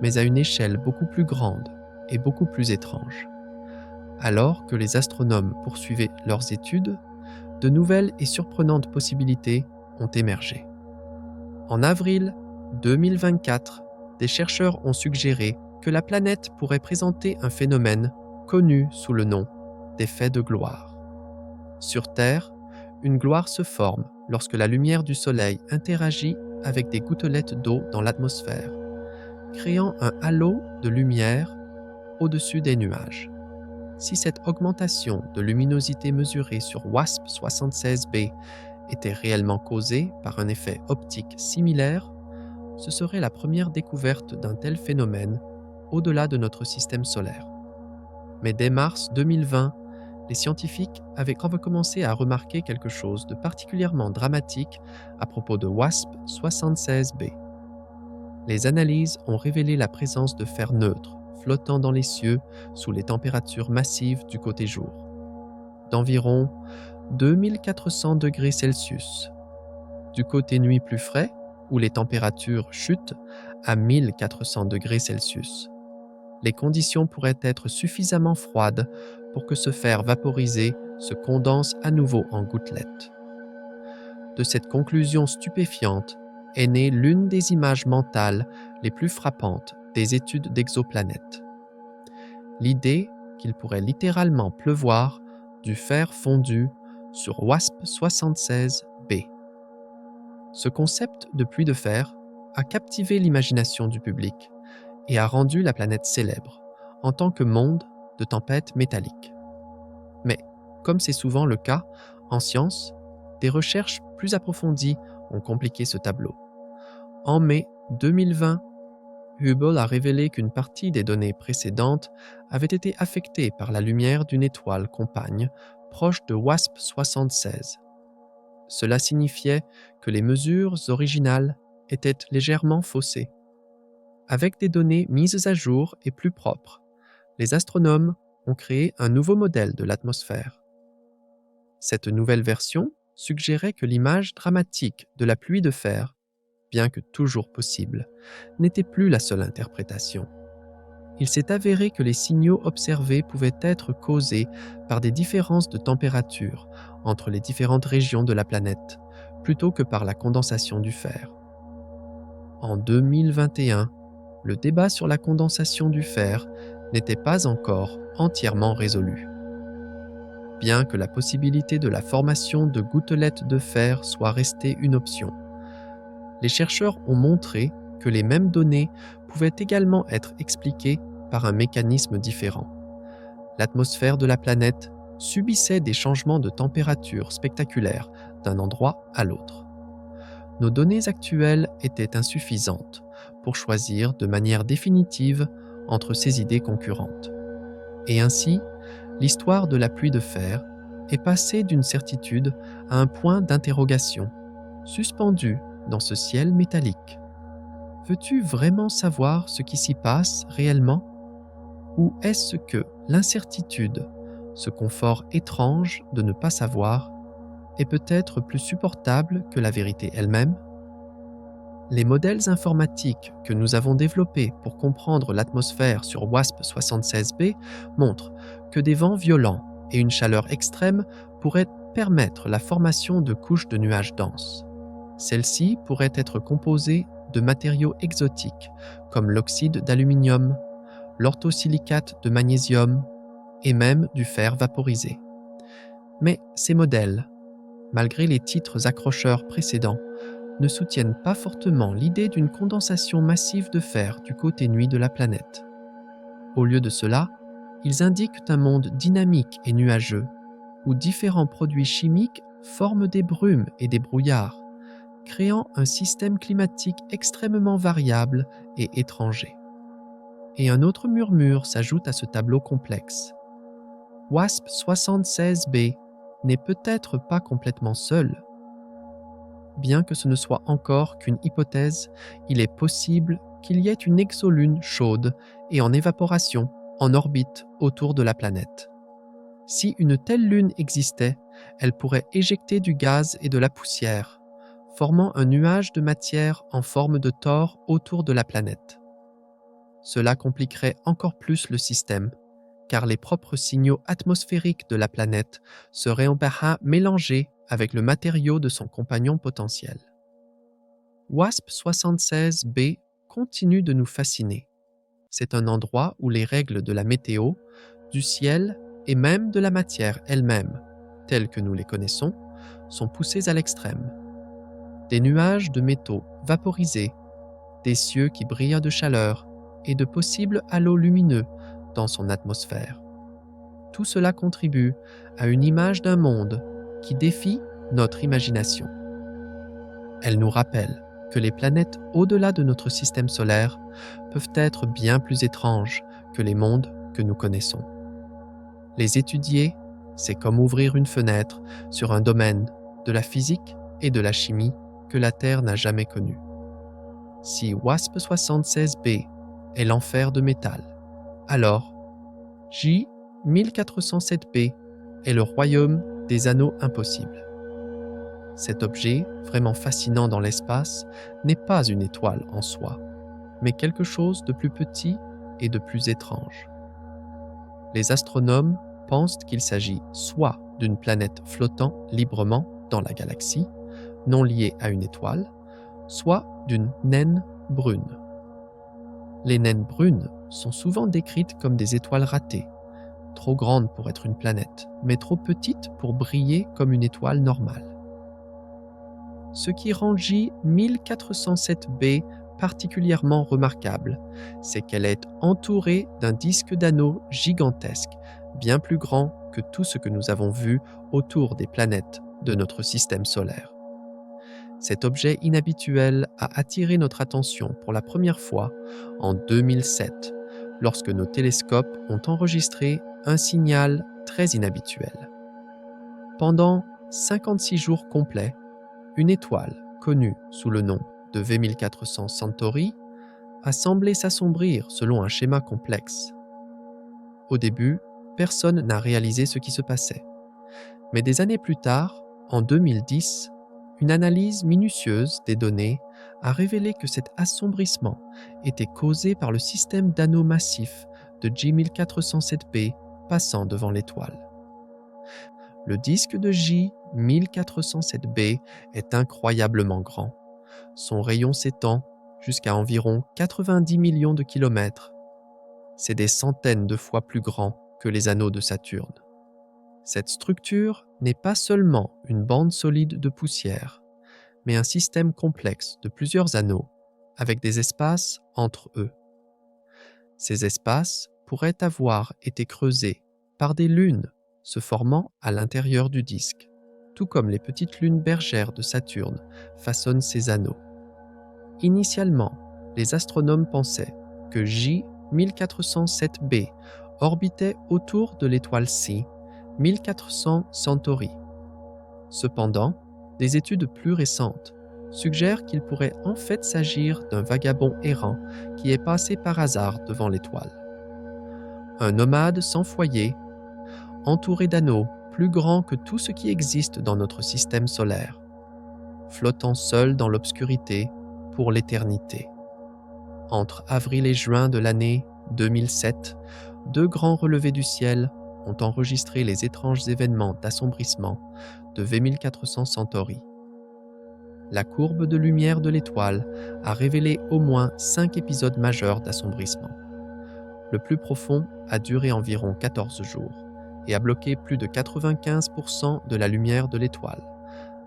mais à une échelle beaucoup plus grande et beaucoup plus étrange. Alors que les astronomes poursuivaient leurs études, de nouvelles et surprenantes possibilités ont émergé. En avril 2024, des chercheurs ont suggéré que la planète pourrait présenter un phénomène connu sous le nom d'effet de gloire. Sur Terre, une gloire se forme lorsque la lumière du Soleil interagit avec des gouttelettes d'eau dans l'atmosphère, créant un halo de lumière au-dessus des nuages. Si cette augmentation de luminosité mesurée sur WASP-76b était réellement causée par un effet optique similaire, ce serait la première découverte d'un tel phénomène au-delà de notre système solaire. Mais dès mars 2020, les scientifiques avaient commencé à remarquer quelque chose de particulièrement dramatique à propos de WASP-76b. Les analyses ont révélé la présence de fer neutre flottant dans les cieux sous les températures massives du côté jour, d'environ 2400 degrés Celsius. Du côté nuit plus frais, où les températures chutent à 1400 degrés Celsius. Les conditions pourraient être suffisamment froides pour que ce fer vaporisé se condense à nouveau en gouttelettes. De cette conclusion stupéfiante est née l'une des images mentales les plus frappantes des études d'exoplanètes. L'idée qu'il pourrait littéralement pleuvoir du fer fondu sur WASP-76b. Ce concept de pluie de fer a captivé l'imagination du public et a rendu la planète célèbre en tant que monde de tempêtes métalliques. Mais, comme c'est souvent le cas en science, des recherches plus approfondies ont compliqué ce tableau. En mai 2020, Hubble a révélé qu'une partie des données précédentes avait été affectée par la lumière d'une étoile compagne proche de WASP-76. Cela signifiait que les mesures originales étaient légèrement faussées. Avec des données mises à jour et plus propres, les astronomes ont créé un nouveau modèle de l'atmosphère. Cette nouvelle version suggérait que l'image dramatique de la pluie de fer, bien que toujours possible, n'était plus la seule interprétation. Il s'est avéré que les signaux observés pouvaient être causés par des différences de température entre les différentes régions de la planète, plutôt que par la condensation du fer. En 2021, le débat sur la condensation du fer n'était pas encore entièrement résolu. Bien que la possibilité de la formation de gouttelettes de fer soit restée une option, les chercheurs ont montré que les mêmes données pouvaient également être expliquées par un mécanisme différent. L'atmosphère de la planète subissait des changements de température spectaculaires d'un endroit à l'autre. Nos données actuelles étaient insuffisantes pour choisir de manière définitive entre ces idées concurrentes. Et ainsi, l'histoire de la pluie de fer est passée d'une certitude à un point d'interrogation, suspendu dans ce ciel métallique. Veux-tu vraiment savoir ce qui s'y passe réellement? Ou est-ce que l'incertitude, ce confort étrange de ne pas savoir, est peut-être plus supportable que la vérité elle-même? Les modèles informatiques que nous avons développés pour comprendre l'atmosphère sur WASP-76b montrent que des vents violents et une chaleur extrême pourraient permettre la formation de couches de nuages denses. Celles-ci pourraient être composées de matériaux exotiques comme l'oxyde d'aluminium, l'orthosilicate de magnésium et même du fer vaporisé. Mais ces modèles, malgré les titres accrocheurs précédents, ne soutiennent pas fortement l'idée d'une condensation massive de fer du côté nuit de la planète. Au lieu de cela, ils indiquent un monde dynamique et nuageux, où différents produits chimiques forment des brumes et des brouillards, créant un système climatique extrêmement variable et étranger. Et un autre murmure s'ajoute à ce tableau complexe. WASP-76b n'est peut-être pas complètement seul. Bien que ce ne soit encore qu'une hypothèse, il est possible qu'il y ait une exolune chaude et en évaporation en orbite autour de la planète. Si une telle lune existait, elle pourrait éjecter du gaz et de la poussière, formant un nuage de matière en forme de tore autour de la planète. Cela compliquerait encore plus le système, car les propres signaux atmosphériques de la planète seraient en partie mélangés avec le matériau de son compagnon potentiel. WASP-76b continue de nous fasciner. C'est un endroit où les règles de la météo, du ciel et même de la matière elle-même, telles que nous les connaissons, sont poussées à l'extrême. Des nuages de métaux vaporisés, des cieux qui brillent de chaleur et de possibles halos lumineux dans son atmosphère. Tout cela contribue à une image d'un monde qui défie notre imagination. Elle nous rappelle que les planètes au-delà de notre système solaire peuvent être bien plus étranges que les mondes que nous connaissons. Les étudier, C'est comme ouvrir une fenêtre sur un domaine de la physique et de la chimie que la Terre n'a jamais connu. Si WASP-76b est l'enfer de métal, alors J1407b est le royaume des anneaux impossibles. Cet objet, vraiment fascinant dans l'espace, n'est pas une étoile en soi, mais quelque chose de plus petit et de plus étrange. Les astronomes pensent qu'il s'agit soit d'une planète flottant librement dans la galaxie, non liée à une étoile, soit d'une naine brune. Les naines brunes sont souvent décrites comme des étoiles ratées, trop grandes pour être une planète, mais trop petites pour briller comme une étoile normale. Ce qui rend J1407b particulièrement remarquable, c'est qu'elle est entourée d'un disque d'anneaux gigantesque, bien plus grand que tout ce que nous avons vu autour des planètes de notre système solaire. Cet objet inhabituel a attiré notre attention pour la première fois en 2007, lorsque nos télescopes ont enregistré un signal très inhabituel. Pendant 56 jours complets, une étoile, connue sous le nom de V1400 Centauri, a semblé s'assombrir selon un schéma complexe. Au début, personne n'a réalisé ce qui se passait. Mais des années plus tard, en 2010, une analyse minutieuse des données a révélé que cet assombrissement était causé par le système d'anneaux massifs de J1407b passant devant l'étoile. Le disque de J1407b est incroyablement grand. Son rayon s'étend jusqu'à environ 90 millions de kilomètres. C'est des centaines de fois plus grand que les anneaux de Saturne. Cette structure n'est pas seulement une bande solide de poussière, mais un système complexe de plusieurs anneaux, avec des espaces entre eux. Ces espaces pourraient avoir été creusés par des lunes se formant à l'intérieur du disque, tout comme les petites lunes bergères de Saturne façonnent ces anneaux. Initialement, les astronomes pensaient que J1407b orbitait autour de l'étoile C 1400 Centauri. Cependant, des études plus récentes suggèrent qu'il pourrait en fait s'agir d'un vagabond errant qui est passé par hasard devant l'étoile. Un nomade sans foyer, entouré d'anneaux plus grands que tout ce qui existe dans notre système solaire, flottant seul dans l'obscurité pour l'éternité. Entre avril et juin de l'année 2007, 2 grands relevés du ciel ont enregistré les étranges événements d'assombrissement de V1400 Centauri. La courbe de lumière de l'étoile a révélé au moins 5 épisodes majeurs d'assombrissement. Le plus profond a duré environ 14 jours et a bloqué plus de 95% de la lumière de l'étoile,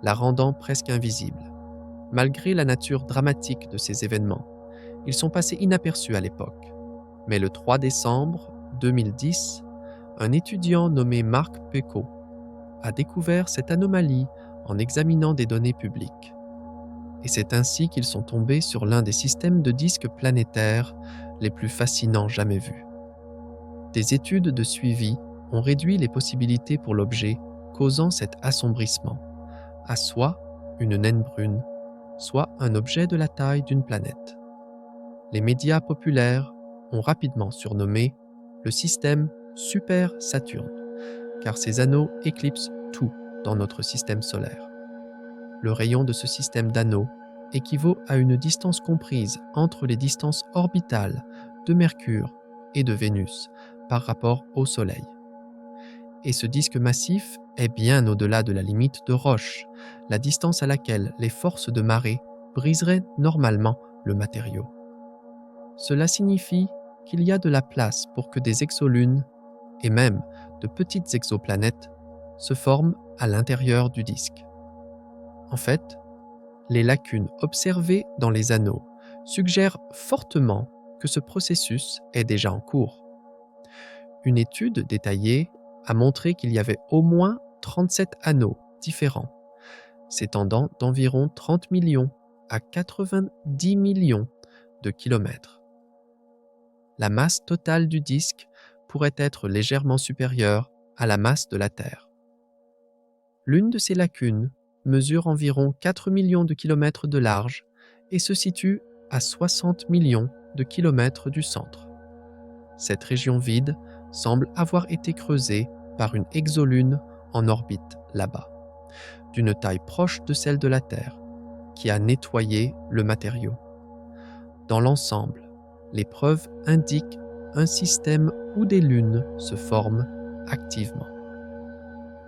la rendant presque invisible. Malgré la nature dramatique de ces événements, ils sont passés inaperçus à l'époque. Mais le 3 décembre 2010, un étudiant nommé Mark Pecot a découvert cette anomalie en examinant des données publiques. Et c'est ainsi qu'ils sont tombés sur l'un des systèmes de disques planétaires les plus fascinants jamais vus. Des études de suivi ont réduit les possibilités pour l'objet causant cet assombrissement à soit une naine brune, soit un objet de la taille d'une planète. Les médias populaires ont rapidement surnommé le système Super Saturne, car ces anneaux éclipsent tout dans notre système solaire. Le rayon de ce système d'anneaux équivaut à une distance comprise entre les distances orbitales de Mercure et de Vénus par rapport au Soleil. Et ce disque massif est bien au-delà de la limite de Roche, la distance à laquelle les forces de marée briseraient normalement le matériau. Cela signifie qu'il y a de la place pour que des exolunes, et même de petites exoplanètes, se forment à l'intérieur du disque. En fait, les lacunes observées dans les anneaux suggèrent fortement que ce processus est déjà en cours. Une étude détaillée a montré qu'il y avait au moins 37 anneaux différents, s'étendant d'environ 30 millions à 90 millions de kilomètres. La masse totale du disque pourrait être légèrement supérieure à la masse de la Terre. L'une de ces lacunes mesure environ 4 millions de kilomètres de large et se situe à 60 millions de kilomètres du centre. Cette région vide semble avoir été creusée par une exolune en orbite là-bas, d'une taille proche de celle de la Terre, qui a nettoyé le matériau. Dans l'ensemble, les preuves indiquent un système où des lunes se forment activement.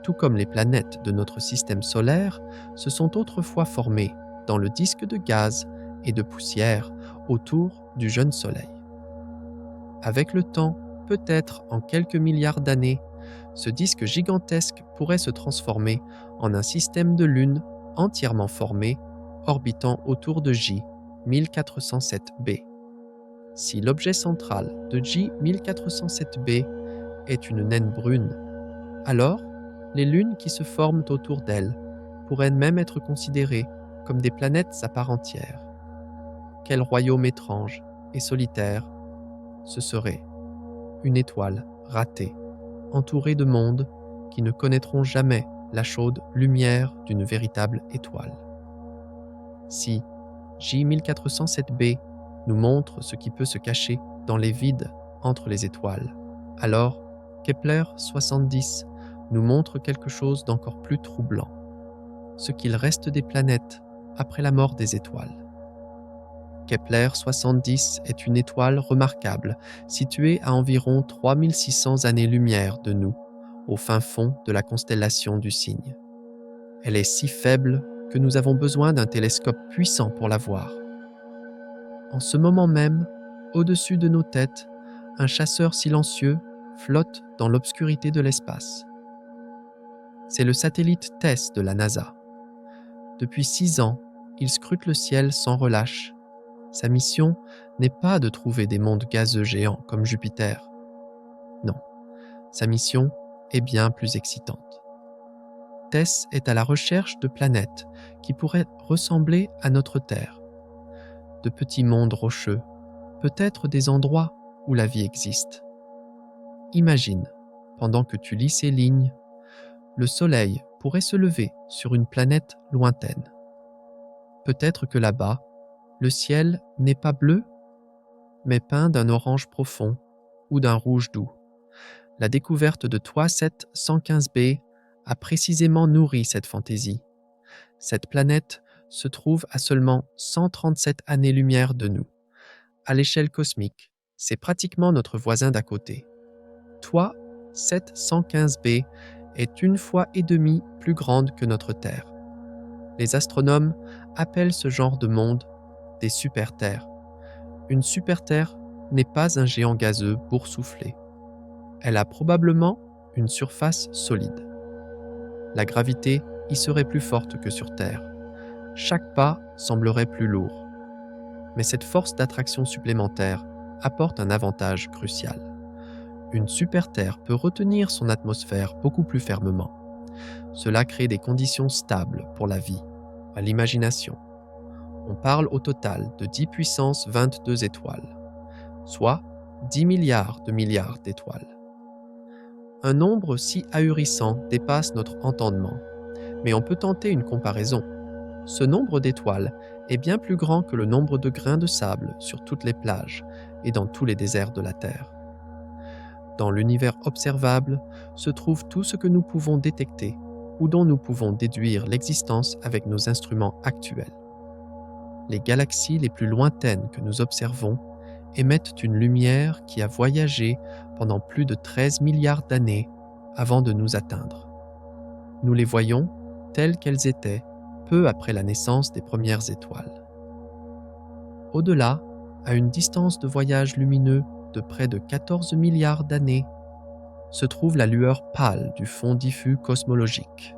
Tout comme les planètes de notre système solaire se sont autrefois formées dans le disque de gaz et de poussière autour du jeune Soleil. Avec le temps, peut-être en quelques milliards d'années, ce disque gigantesque pourrait se transformer en un système de lunes entièrement formé, orbitant autour de J 1407b. Si l'objet central de J 1407b est une naine brune, alors les lunes qui se forment autour d'elle pourraient même être considérées comme des planètes à part entière. Quel royaume étrange et solitaire ce serait! Une étoile ratée, entourée de mondes qui ne connaîtront jamais la chaude lumière d'une véritable étoile. Si J 1407b nous montre ce qui peut se cacher dans les vides entre les étoiles, alors Kepler 70 nous montre quelque chose d'encore plus troublant, ce qu'il reste des planètes après la mort des étoiles. Kepler 70 est une étoile remarquable, située à environ 3600 années-lumière de nous, au fin fond de la constellation du Cygne. Elle est si faible que nous avons besoin d'un télescope puissant pour la voir. En ce moment même, au-dessus de nos têtes, un chasseur silencieux flotte dans l'obscurité de l'espace. C'est le satellite TESS de la NASA. Depuis 6 ans, il scrute le ciel sans relâche. Sa mission n'est pas de trouver des mondes gazeux géants comme Jupiter. Non, sa mission est bien plus excitante. TESS est à la recherche de planètes qui pourraient ressembler à notre Terre. De petits mondes rocheux, peut-être des endroits où la vie existe. Imagine, pendant que tu lis ces lignes, le Soleil pourrait se lever sur une planète lointaine. Peut-être que là-bas, le ciel n'est pas bleu, mais peint d'un orange profond ou d'un rouge doux. La découverte de TOI 115b a précisément nourri cette fantaisie. Cette planète se trouve à seulement 137 années-lumière de nous. À l'échelle cosmique, c'est pratiquement notre voisin d'à côté. TOI 715b est 1,5 fois plus grande que notre Terre. Les astronomes appellent ce genre de monde des super-terres. Une super-terre n'est pas un géant gazeux boursouflé. Elle a probablement une surface solide. La gravité y serait plus forte que sur Terre. Chaque pas semblerait plus lourd. Mais cette force d'attraction supplémentaire apporte un avantage crucial. Une super-terre peut retenir son atmosphère beaucoup plus fermement. Cela crée des conditions stables pour la vie, à l'imagination. On parle au total de 10 puissance 22 étoiles, soit 10 milliards de milliards d'étoiles. Un nombre si ahurissant dépasse notre entendement, mais on peut tenter une comparaison. Ce nombre d'étoiles est bien plus grand que le nombre de grains de sable sur toutes les plages et dans tous les déserts de la Terre. Dans l'univers observable se trouve tout ce que nous pouvons détecter ou dont nous pouvons déduire l'existence avec nos instruments actuels. Les galaxies les plus lointaines que nous observons émettent une lumière qui a voyagé pendant plus de 13 milliards d'années avant de nous atteindre. Nous les voyons telles qu'elles étaient peu après la naissance des premières étoiles. Au-delà, à une distance de voyage lumineux de près de 14 milliards d'années, se trouve la lueur pâle du fond diffus cosmologique.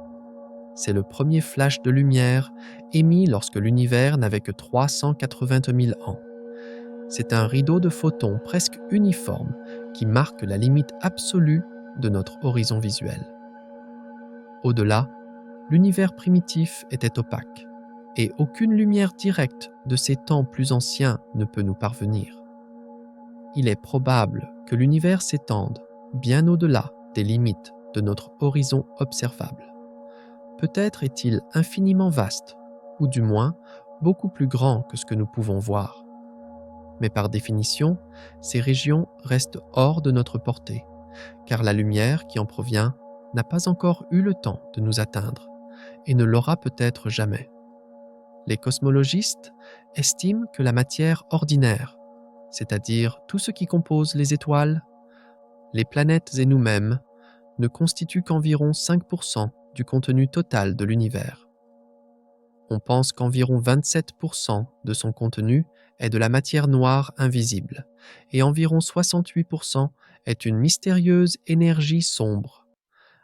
C'est le premier flash de lumière émis lorsque l'univers n'avait que 380 000 ans. C'est un rideau de photons presque uniforme qui marque la limite absolue de notre horizon visuel. Au-delà, l'univers primitif était opaque et aucune lumière directe de ces temps plus anciens ne peut nous parvenir. Il est probable que l'univers s'étende bien au-delà des limites de notre horizon observable. Peut-être est-il infiniment vaste, ou du moins beaucoup plus grand que ce que nous pouvons voir. Mais par définition, ces régions restent hors de notre portée, car la lumière qui en provient n'a pas encore eu le temps de nous atteindre, et ne l'aura peut-être jamais. Les cosmologistes estiment que la matière ordinaire, c'est-à-dire tout ce qui compose les étoiles, les planètes et nous-mêmes, ne constitue qu'environ 5% du contenu total de l'univers. On pense qu'environ 27% de son contenu est de la matière noire invisible, et environ 68% est une mystérieuse énergie sombre,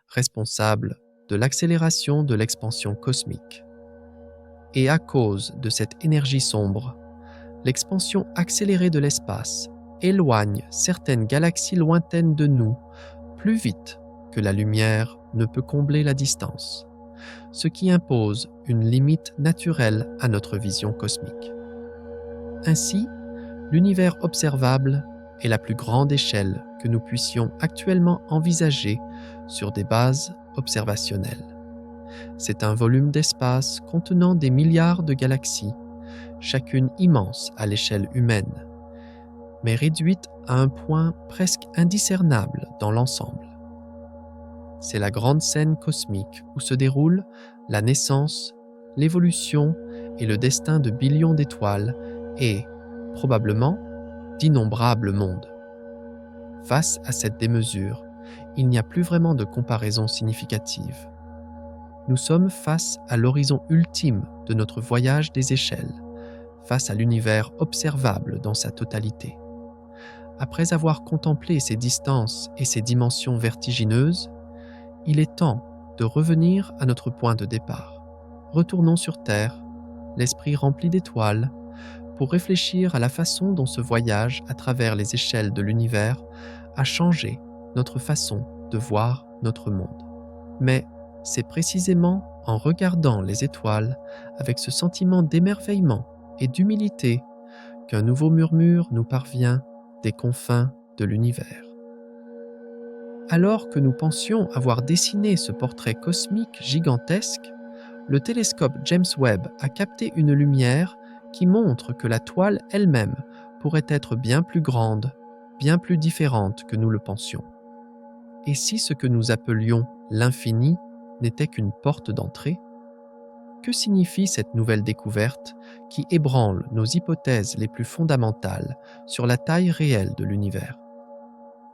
responsable de l'accélération de l'expansion cosmique. Et à cause de cette énergie sombre, l'expansion accélérée de l'espace éloigne certaines galaxies lointaines de nous plus vite que la lumière ne peut combler la distance, ce qui impose une limite naturelle à notre vision cosmique. Ainsi, l'univers observable est la plus grande échelle que nous puissions actuellement envisager sur des bases observationnelles. C'est un volume d'espace contenant des milliards de galaxies, chacune immense à l'échelle humaine, mais réduite à un point presque indiscernable dans l'ensemble. C'est la grande scène cosmique où se déroule la naissance, l'évolution et le destin de billions d'étoiles et, probablement, d'innombrables mondes. Face à cette démesure, il n'y a plus vraiment de comparaison significative. Nous sommes face à l'horizon ultime de notre voyage des échelles, face à l'univers observable dans sa totalité. Après avoir contemplé ces distances et ces dimensions vertigineuses, il est temps de revenir à notre point de départ. Retournons sur Terre, l'esprit rempli d'étoiles, pour réfléchir à la façon dont ce voyage à travers les échelles de l'univers a changé notre façon de voir notre monde. Mais c'est précisément en regardant les étoiles avec ce sentiment d'émerveillement et d'humilité qu'un nouveau murmure nous parvient des confins de l'univers. Alors que nous pensions avoir dessiné ce portrait cosmique gigantesque, le télescope James Webb a capté une lumière qui montre que la toile elle-même pourrait être bien plus grande, bien plus différente que nous le pensions. Et si ce que nous appelions l'infini n'était qu'une porte d'entrée? Que signifie cette nouvelle découverte qui ébranle nos hypothèses les plus fondamentales sur la taille réelle de l'univers?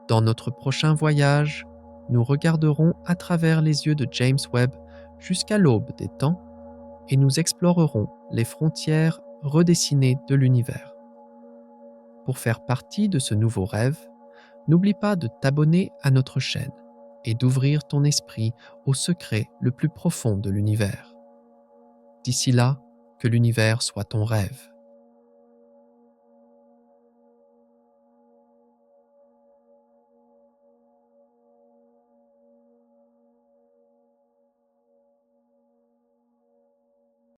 Dans notre prochain voyage, nous regarderons à travers les yeux de James Webb jusqu'à l'aube des temps et nous explorerons les frontières redessinées de l'univers. Pour faire partie de ce nouveau rêve, n'oublie pas de t'abonner à notre chaîne et d'ouvrir ton esprit au secret le plus profond de l'univers. D'ici là, que l'univers soit ton rêve.